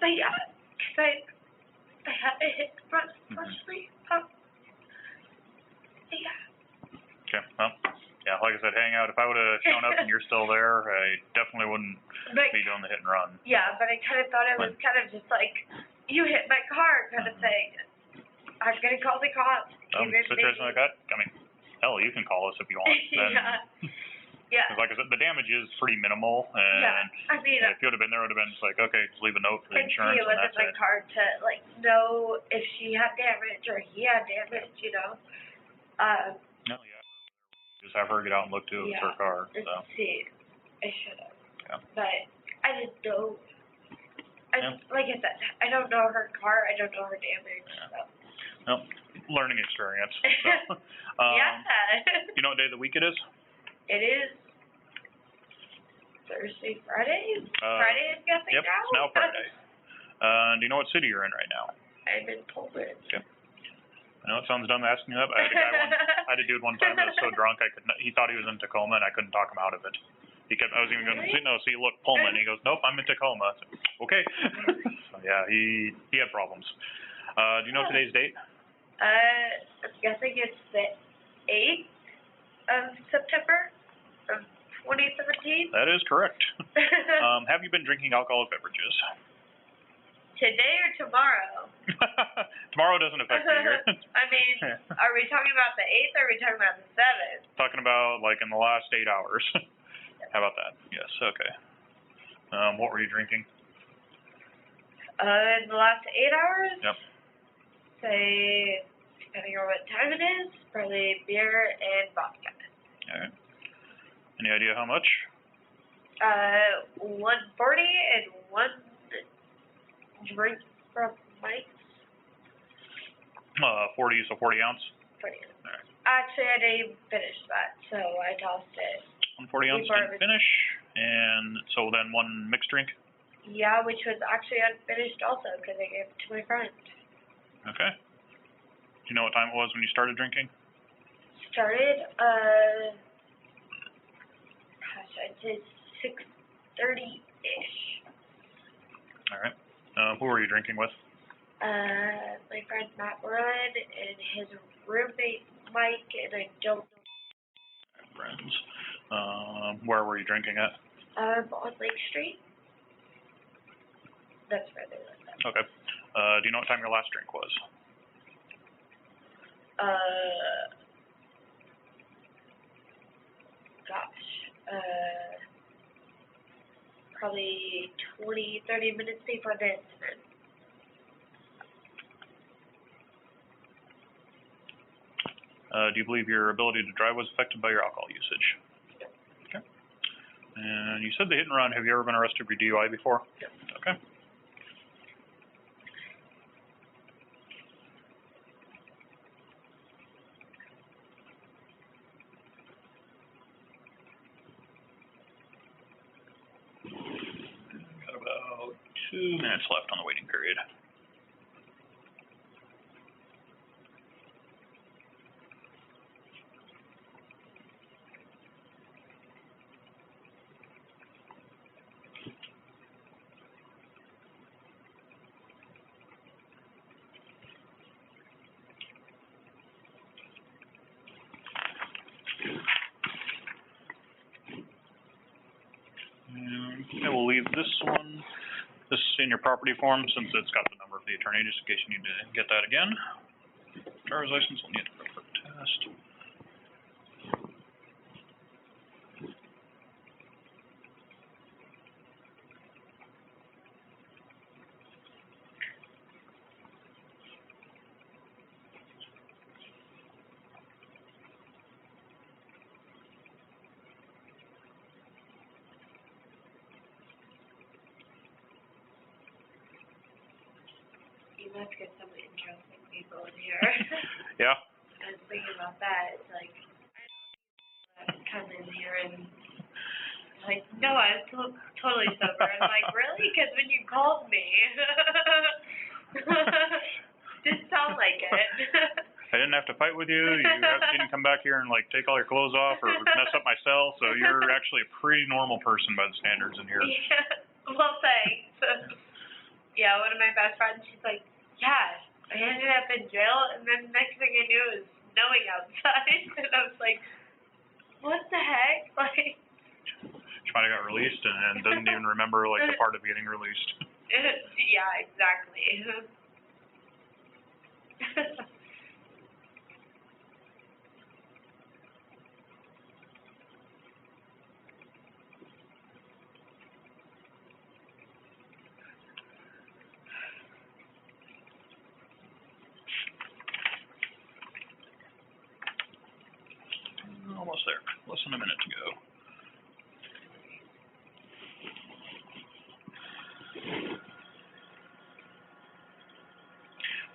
But yeah, because I had a hit and run, unfortunately. Yeah.
Okay, well, yeah, like I said, hang out. If I would have shown up and you're still there, I definitely wouldn't be doing the hit and run.
Yeah, but I kind of thought it was kind of just like, you hit my car kind of thing. I'm going to call the cops.
Situation like that, I mean, hell, you can call us if you want.
Yeah.
Because like I said, the damage is pretty minimal, and
I mean,
if you would have been there, it would have been just like, okay, just leave a note for the insurance,
and that's it. It wasn't my car to, like, know if she had damage or he had damage, you know.
No, yeah. Just have her get out and look too. It's her car. So.
See, I should have.
Yeah.
But I didn't know. Like I said, I don't know her car. I don't know her damage. So.
Well, learning experience. So. You know what day of the week it is?
It is Thursday, Friday? Friday, I'm guessing
now? Yep, it's now Friday. Do you know what city you're in right now?
I'm in Poland.
Okay. I know it sounds dumb asking you that, but I had a dude one time that was so drunk he thought he was in Tacoma, and I couldn't talk him out of it. I was even going to say, no, see, look, Pullman. He goes, nope, I'm in Tacoma. I said, okay. So, yeah, he had problems. Do you know today's date?
I'm guessing it's the 8th of September of 2017.
That is correct. Have you been drinking alcoholic beverages?
Today or tomorrow?
Tomorrow doesn't affect me here.
I mean, are we talking about the 8th or are we talking about the 7th?
Talking about, like, in the last 8 hours. How about that? Yes, okay. What were you drinking?
In the last 8 hours?
Yep.
Say, depending on what time it is, probably beer and vodka.
Alright. Any idea how much?
140 and 1 drink from Mike's.
40, so 40 ounce?
40 ounce.
Alright.
Actually, I didn't even finish that, so I tossed it.
140 ounce didn't finish, and so then 1 mixed drink?
Yeah, which was actually unfinished also, because I gave it to my friend.
Okay. Do you know what time it was when you started drinking?
Started, gosh, I'd say 6:30-ish.
Alright. Who were you drinking with?
My friend Matt Run and his roommate Mike, and I don't know.
Friends. Where were you drinking at?
On Lake Street. That's where they live at.
Okay. Do you know what time your last drink was?
Probably 20-30 minutes before the incident.
Do you believe your ability to drive was affected by your alcohol usage?
Yep.
Okay. And you said the hit and run. Have you ever been arrested for DUI before?
Yep.
Okay. Got about 2 minutes left on the waiting period. I will leave this one, this in your property form, since it's got the number of the attorney, just in case you need to get that again. Driver's license will need to go for a test.
You must get some interesting people in here.
Yeah?
I was thinking about that. It's like, I don't come in here and like, no, I was totally sober. I'm like, really? Because when you called me, didn't sound like it.
I didn't have to fight with you. You didn't come back here and like take all your clothes off or mess up my cell. So you're actually a pretty normal person by the standards in here.
Yeah. Well, thanks. Yeah, one of my best friends, she's like, yeah, I ended up in jail, and then the next thing I knew, it was snowing outside, and I was like, what the heck? Like,
She might have got released and doesn't even remember like the part of getting released.
yeah, exactly.
Almost there. Less than a minute to go.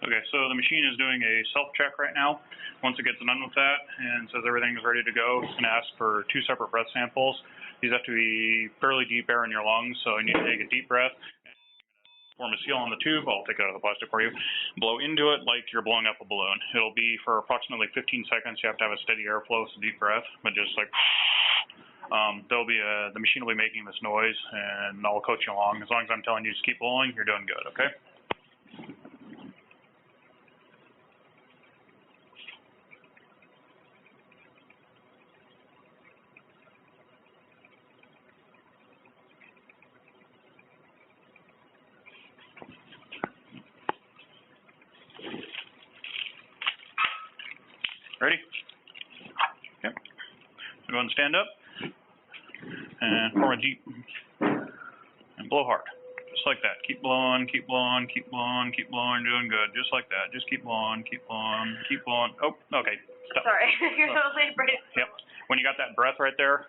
Okay, so the machine is doing a self-check right now. Once it gets done with that and says everything is ready to go, it's going to ask for 2 separate breath samples. These have to be fairly deep air in your lungs, so you need to take a deep breath. Form a seal on the tube. I'll take it out of the plastic for you. Blow into it like you're blowing up a balloon. It'll be for approximately 15 seconds. You have to have a steady airflow, so deep breath, but just like the machine will be making this noise, and I'll coach you along. As long as I'm telling you just keep blowing, you're doing good, okay? Go ahead and stand up. And form a deep. And blow hard. Just like that. Keep blowing, keep blowing, keep blowing, keep blowing. Doing good. Just like that. Just keep blowing, keep blowing, keep blowing. Oh, okay. Stop.
Sorry. You're totally brave.
Yep. When you got that breath right there,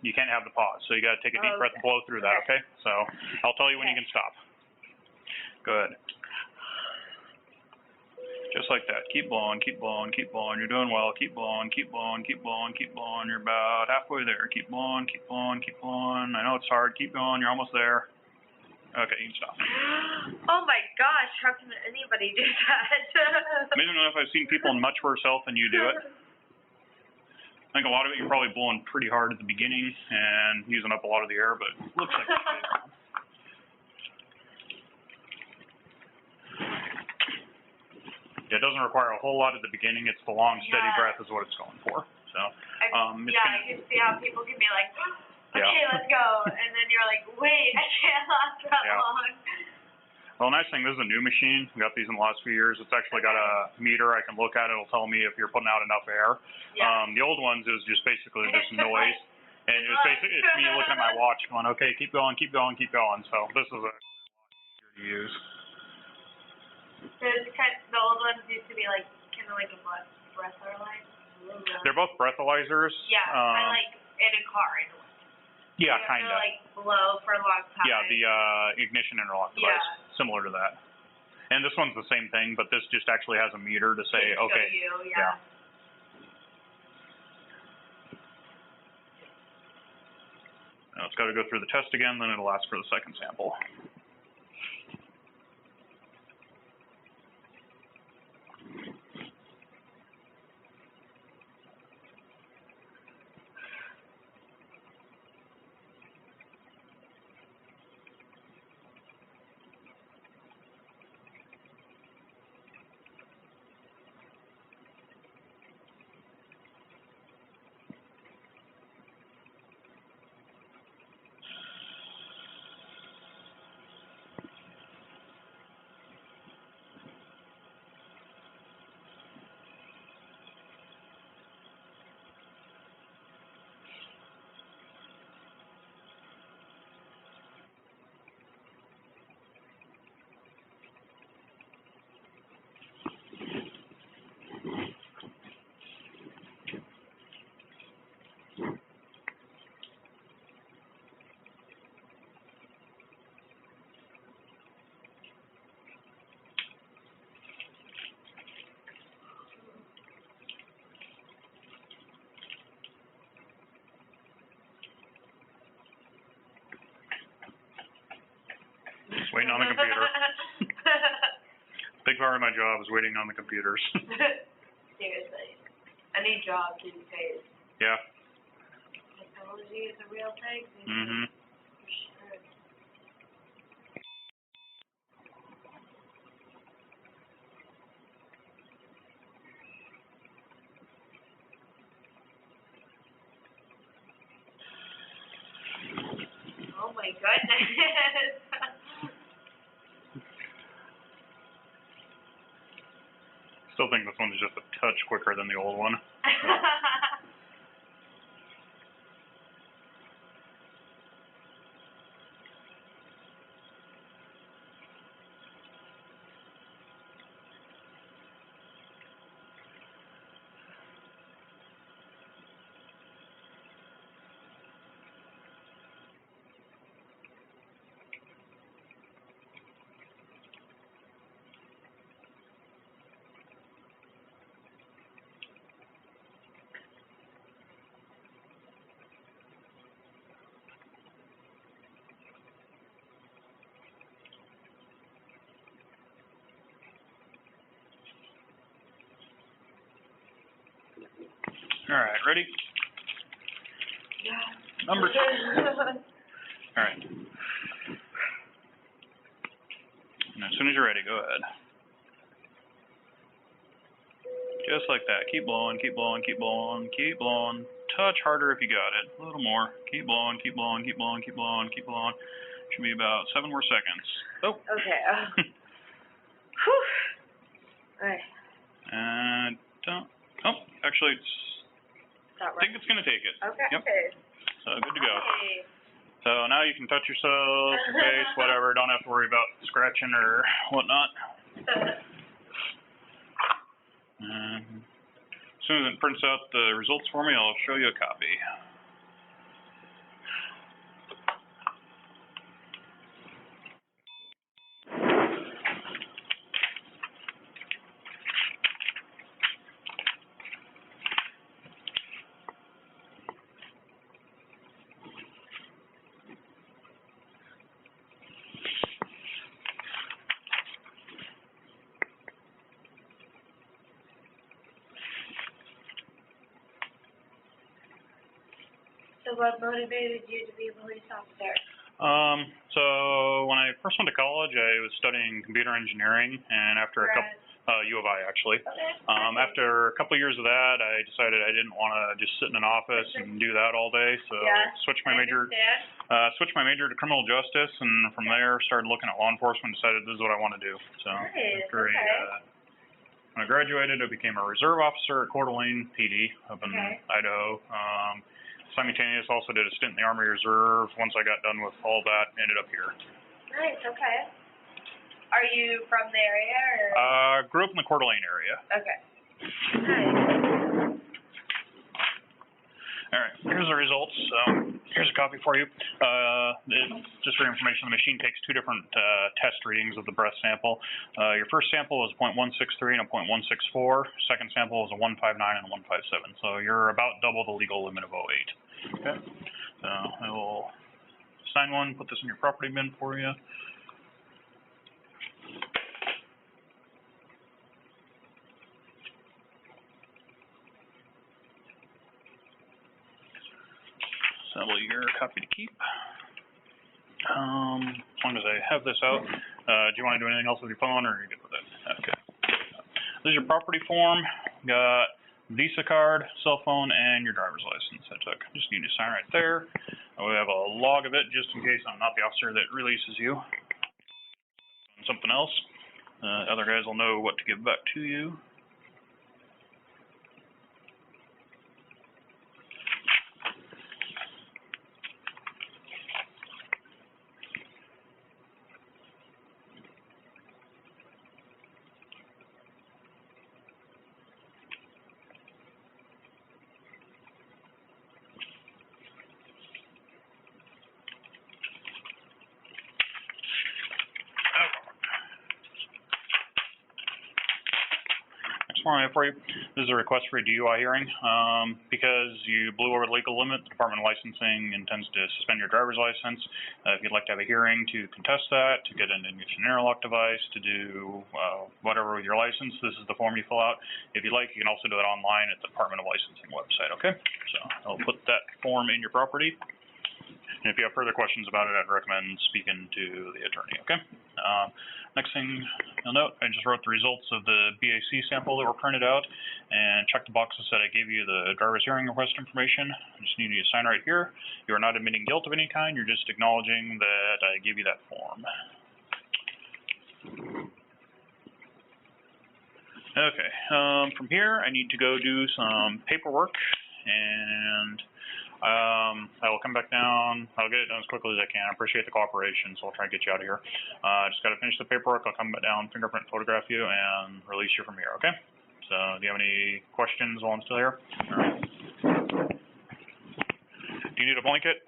you can't have the pause. So you got to take a deep breath and blow through that, okay? So I'll tell you when you can stop. Good. Just like that. Keep blowing, keep blowing, keep blowing. You're doing well. Keep blowing, keep blowing, keep blowing, keep blowing. You're about halfway there. Keep blowing, keep blowing, keep blowing. I know it's hard. Keep going. You're almost there. Okay, you can stop.
Oh my gosh, how can anybody do that?
Amazing enough, I've seen people in much worse health than you do it. I think a lot of it you're probably blowing pretty hard at the beginning and using up a lot of the air, but it looks like it's it doesn't require a whole lot at the beginning. It's the long, steady breath is what it's going for. So,
I can see how people can be like, okay, let's go. And then you're like, wait, I can't last that long.
Well, nice thing, this is a new machine. We got these in the last few years. It's actually got a meter I can look at. It'll tell me if you're putting out enough air. The old ones is just basically just noise. And it was basically, it's me looking at my watch going, okay, keep going, keep going, keep going. So this is a lot easier to use.
So the old ones used to be like kind of like a breathalyzer.
They're both breathalyzers.
Yeah, I like in a car.
Yeah, kind of.
Like blow for a long time.
Yeah, the ignition interlock device, similar to that. And this one's the same thing, but this just actually has a meter to say, okay. Yeah. Now it's got to go through the test again, then it'll ask for the second sample. Just waiting on the computer. Big part of my job is waiting on the computers.
Seriously. Any job these days.
Yeah.
Technology is a real thing.
Mm-hmm.
For sure. Oh my goodness.
Still think this one's just a touch quicker than the old one. All right, ready?
Yeah.
Number 2. All right. And as soon as you're ready, go ahead. Just like that. Keep blowing, keep blowing, keep blowing, keep blowing. Touch harder if you got it. A little more. Keep blowing, keep blowing, keep blowing, keep blowing, keep blowing. Should be about 7 more seconds. Oh.
Okay. Whew. All right.
And don't. Oh, actually, it's
that
I think it's going to take it.
Okay.
Yep. So good to go.
Okay.
So now you can touch yourself, face, whatever. Don't have to worry about scratching or whatnot. As soon as it prints out the results for me, I'll show you a copy.
So what motivated you to be a police officer?
So when I first went to college, I was studying computer engineering, and after a couple, U of I actually.
Okay.
After a couple of years of that, I decided I didn't want to just sit in an office and do that all day, so switched my major to criminal justice, and from there started looking at law enforcement. Decided this is what I want to do. So after when I graduated, I became a reserve officer at Coeur d'Alene PD up in Idaho. Simultaneous, also did a stint in the Army Reserve. Once I got done with all that, ended up here.
Nice, okay. Are you from the area, or?
Grew up in the Coeur d'Alene area.
Okay. Nice.
All right, here's the results. Here's a copy for you. Just for your information, the machine takes two different test readings of the breath sample. Your first sample is 0.163 and a 0.164. Second sample is a 159 and a 157. So you're about double the legal limit of 08. Okay. So I will sign one, put this in your property bin for you. That'll be your copy to keep. As long as I have this out, do you want to do anything else with your phone, or are you good with it? Okay. This is your property form. Got Visa card, cell phone, and your driver's license I took. Just need to sign right there. We have a log of it just in case I'm not the officer that releases you. And something else. Other guys will know what to give back to you. For you. This is a request for a DUI hearing. Because you blew over the legal limit, the Department of Licensing intends to suspend your driver's license. If you'd like to have a hearing to contest that, to get an ignition interlock device, to do whatever with your license, this is the form you fill out. If you'd like, you can also do it online at the Department of Licensing website, okay? So I'll put that form in your property. And if you have further questions about it, I'd recommend speaking to the attorney, okay? Next thing you'll note, I just wrote the results of the BAC sample that were printed out and checked the boxes that I gave you the driver's hearing request information. I just need you to sign right here. You are not admitting guilt of any kind. You're just acknowledging that I gave you that form. Okay, from here, I need to go do some paperwork, and I will come back down. I'll get it done as quickly as I can. I appreciate the cooperation, so I'll try and get you out of here. Just got to finish the paperwork. I'll come back down, fingerprint, photograph you, and release you from here, okay? So do you have any questions while I'm still here? All right. Do you need a blanket?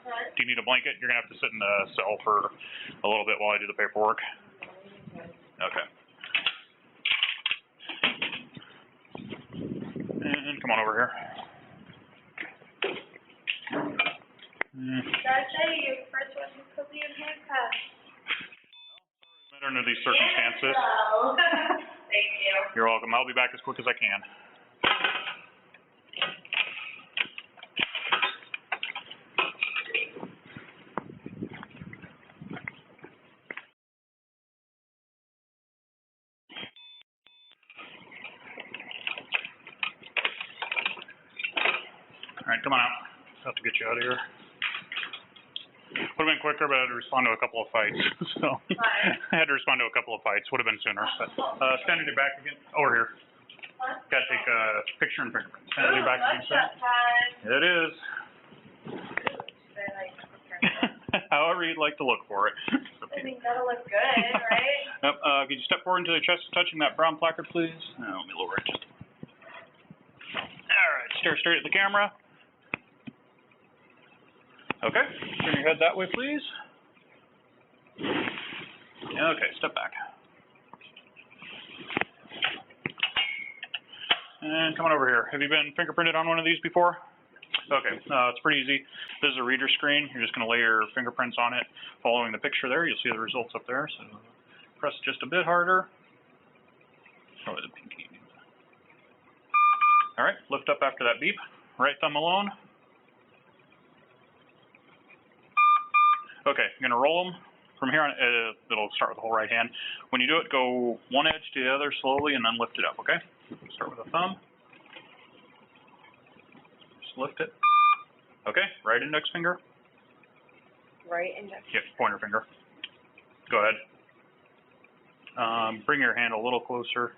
What?
Do you need a blanket? You're going to have to sit in the cell for a little bit while I do the paperwork. Okay. And come on over here.
Gotcha, you're the first one who put me in handcuffs.
Under these circumstances.
Hello. Thank you.
You're welcome. I'll be back as quick as I can. All right, come on out. Have to get you out of here. Would have been quicker, but I had to respond to a couple of fights. So I had to respond to a couple of fights. Would have been sooner. But stand at your back again. Over here. Gotta take a picture and fingerprints. Can I be back against that? It is. However you'd like to look for it.
I think that'll look good, right?
Yep. Could you step forward into the chest, touching that brown placard, please? Let me lower it just. All right. Stare straight at the camera. Okay. Turn your head that way, please. Okay. Step back. And come on over here. Have you been fingerprinted on one of these before? Okay, it's pretty easy. This is a reader screen. You're just going to lay your fingerprints on it. Following the picture there, you'll see the results up there. So press just a bit harder. Probably the pinky. All right, lift up after that beep. Right thumb alone. Okay, you're going to roll them. From here on, it'll start with the whole right hand. When you do it, go one edge to the other slowly and then lift it up, okay? Start with the thumb. Lift it. Okay, right index finger.
Right index.
Yep, pointer finger. Go ahead. Bring your hand a little closer.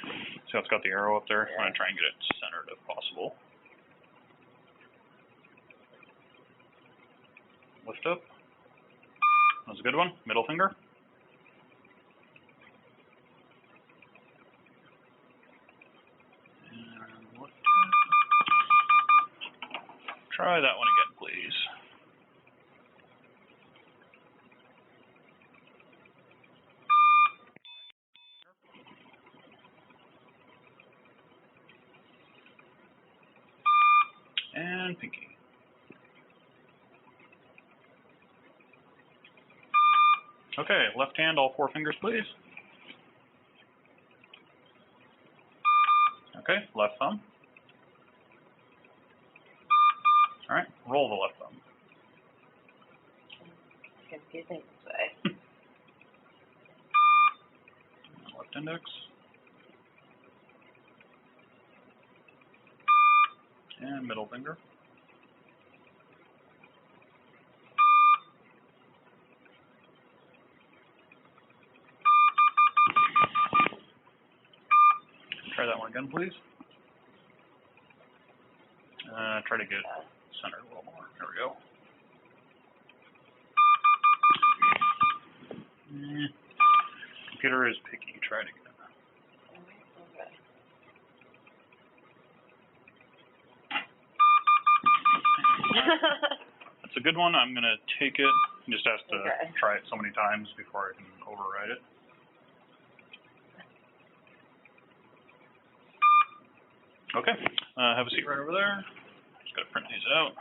See how it's got the arrow up there? I'm going to try and get it centered if possible. Lift up. That was a good one. Middle finger. Try that one again, please. And pinky. Okay, left hand, all four fingers, please. Okay, left thumb. All right, roll the left thumb.
Confusing this way.
Left index. And middle finger. Try that one again, please. Try to get centered a little more. There we go. Computer is picky. Try it again. That's a good one. I'm going to take it. Just have to try it so many times before I can override it. Okay. Have a seat right over there. Just got to print these out.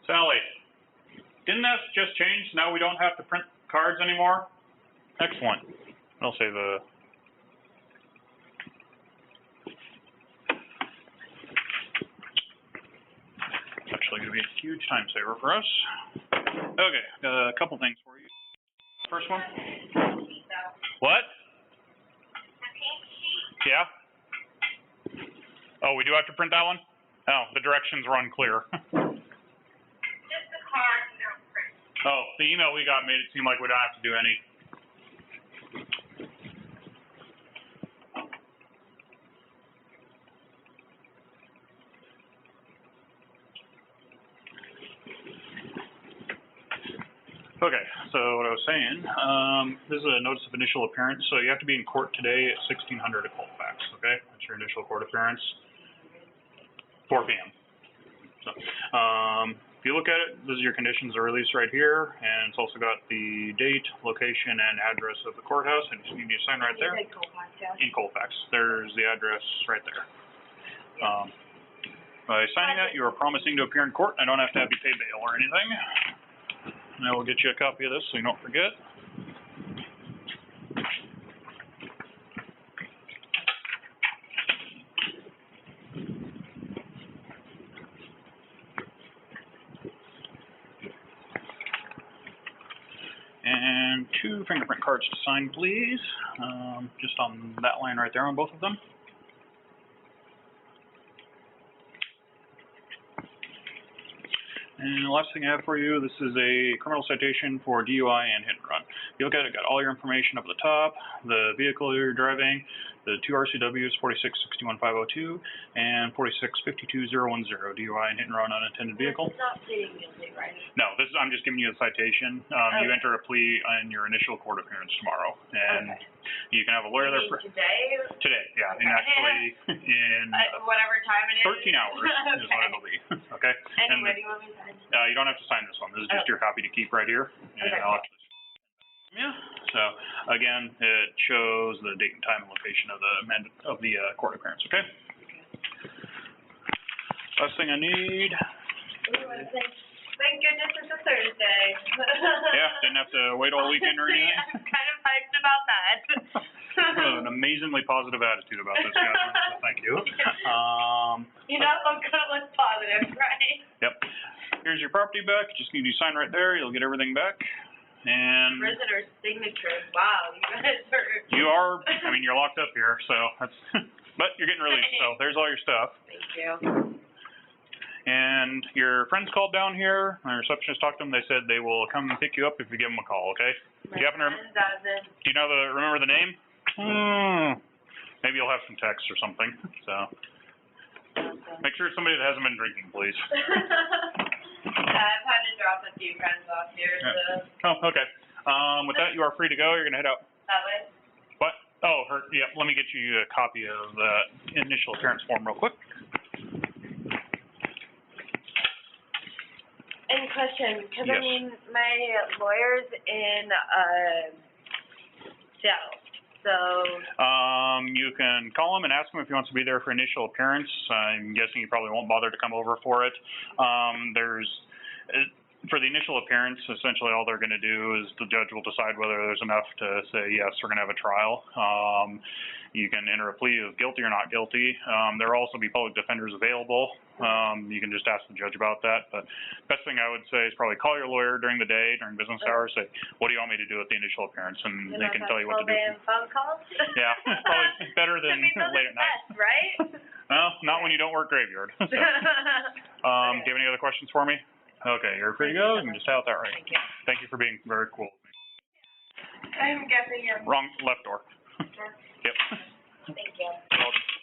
Sally, didn't that just change? Now we don't have to print cards anymore? Excellent. I'll say the... Actually going to be a huge time saver for us. Okay, a couple things for you. First one. What? Yeah? Oh, we do have to print that one? Oh, the directions were unclear. Oh, the email we got made it seem like we don't have to do any. Okay, so what I was saying, this is a notice of initial appearance, so you have to be in court today at 1600 at Colfax, okay? That's your initial court appearance. 4 p.m. So, if you look at it, this is your conditions of release right here, and it's also got the date, location, and address of the courthouse, and you need to sign right there. In Colfax. There's the address right there. By signing that, you are promising to appear in court. I don't have to have you pay bail or anything. And I will get you a copy of this so you don't forget. And 2 fingerprint cards to sign, please. Just on that line right there on both of them. And the last thing I have for you, this is a criminal citation for DUI and hit and run. You look at it, got all your information up at the top, the vehicle you're driving, the 2 RCWs, 4661502 and 4652010, DUI and hit and run unattended vehicle.
It's not pleading guilty, right?
No, this is, I'm just giving you a citation. You enter a plea in your initial court appearance tomorrow, and you can have a lawyer there for
today.
Today, yeah, and actually in
whatever time it is.
13 hours is what it'll be. Okay.
Anyway, do you want me to sign?
You don't have to sign this one. This is just your copy to keep right here. And I'll actually, so again, it shows the date and time and location of the court appearance. Okay. Last thing I need.
Thank goodness it's a Thursday.
Yeah, didn't have to wait all weekend or anything.
I'm kind of hyped about that.
An amazingly positive attitude about this, Jasmine, so thank you.
You know I'm gonna look positive, right?
Yep. Here's your property back. Just need you to sign right there. You'll get everything back. And
prisoner's signature. Wow, you guys are.
You are. I mean, you're locked up here, so that's. But you're getting released, so there's all your stuff.
Thank you.
And your friends called down here. My receptionist talked to them. They said they will come and pick you up if you give them a call. Okay? Do you happen to do you know remember the name? Maybe you'll have some text or something. So make sure it's somebody that hasn't been drinking, please.
I've had to drop a few friends off here. So.
Oh, okay. With that, you are free to go. You're gonna head out.
That way.
What? Oh, yeah. Let me get you a copy of the initial appearance form real quick.
And question, because
yes.
I mean, my lawyer's in Seattle, so.
You can call him and ask him if he wants to be there for initial appearance. I'm guessing he probably won't bother to come over for it. For the initial appearance, essentially all they're going to do is the judge will decide whether there's enough to say, yes, we're going to have a trial. You can enter a plea of guilty or not guilty. There will also be public defenders available. You can just ask the judge about that. But best thing I would say is probably call your lawyer during the day, during business hours, say, what do you want me to do at the initial appearance? And they can tell you what to do.
Phone calls?
Yeah, probably better than late at night.
Best, right?
Well, not when you don't work graveyard. So. Do you have any other questions for me? Okay, you're free to go. You can just out that right.
Thank you.
Thank you for being very cool with me.
I'm guessing you're...
Wrong, left door.
Sure.
Yep.
Thank you.
Welcome.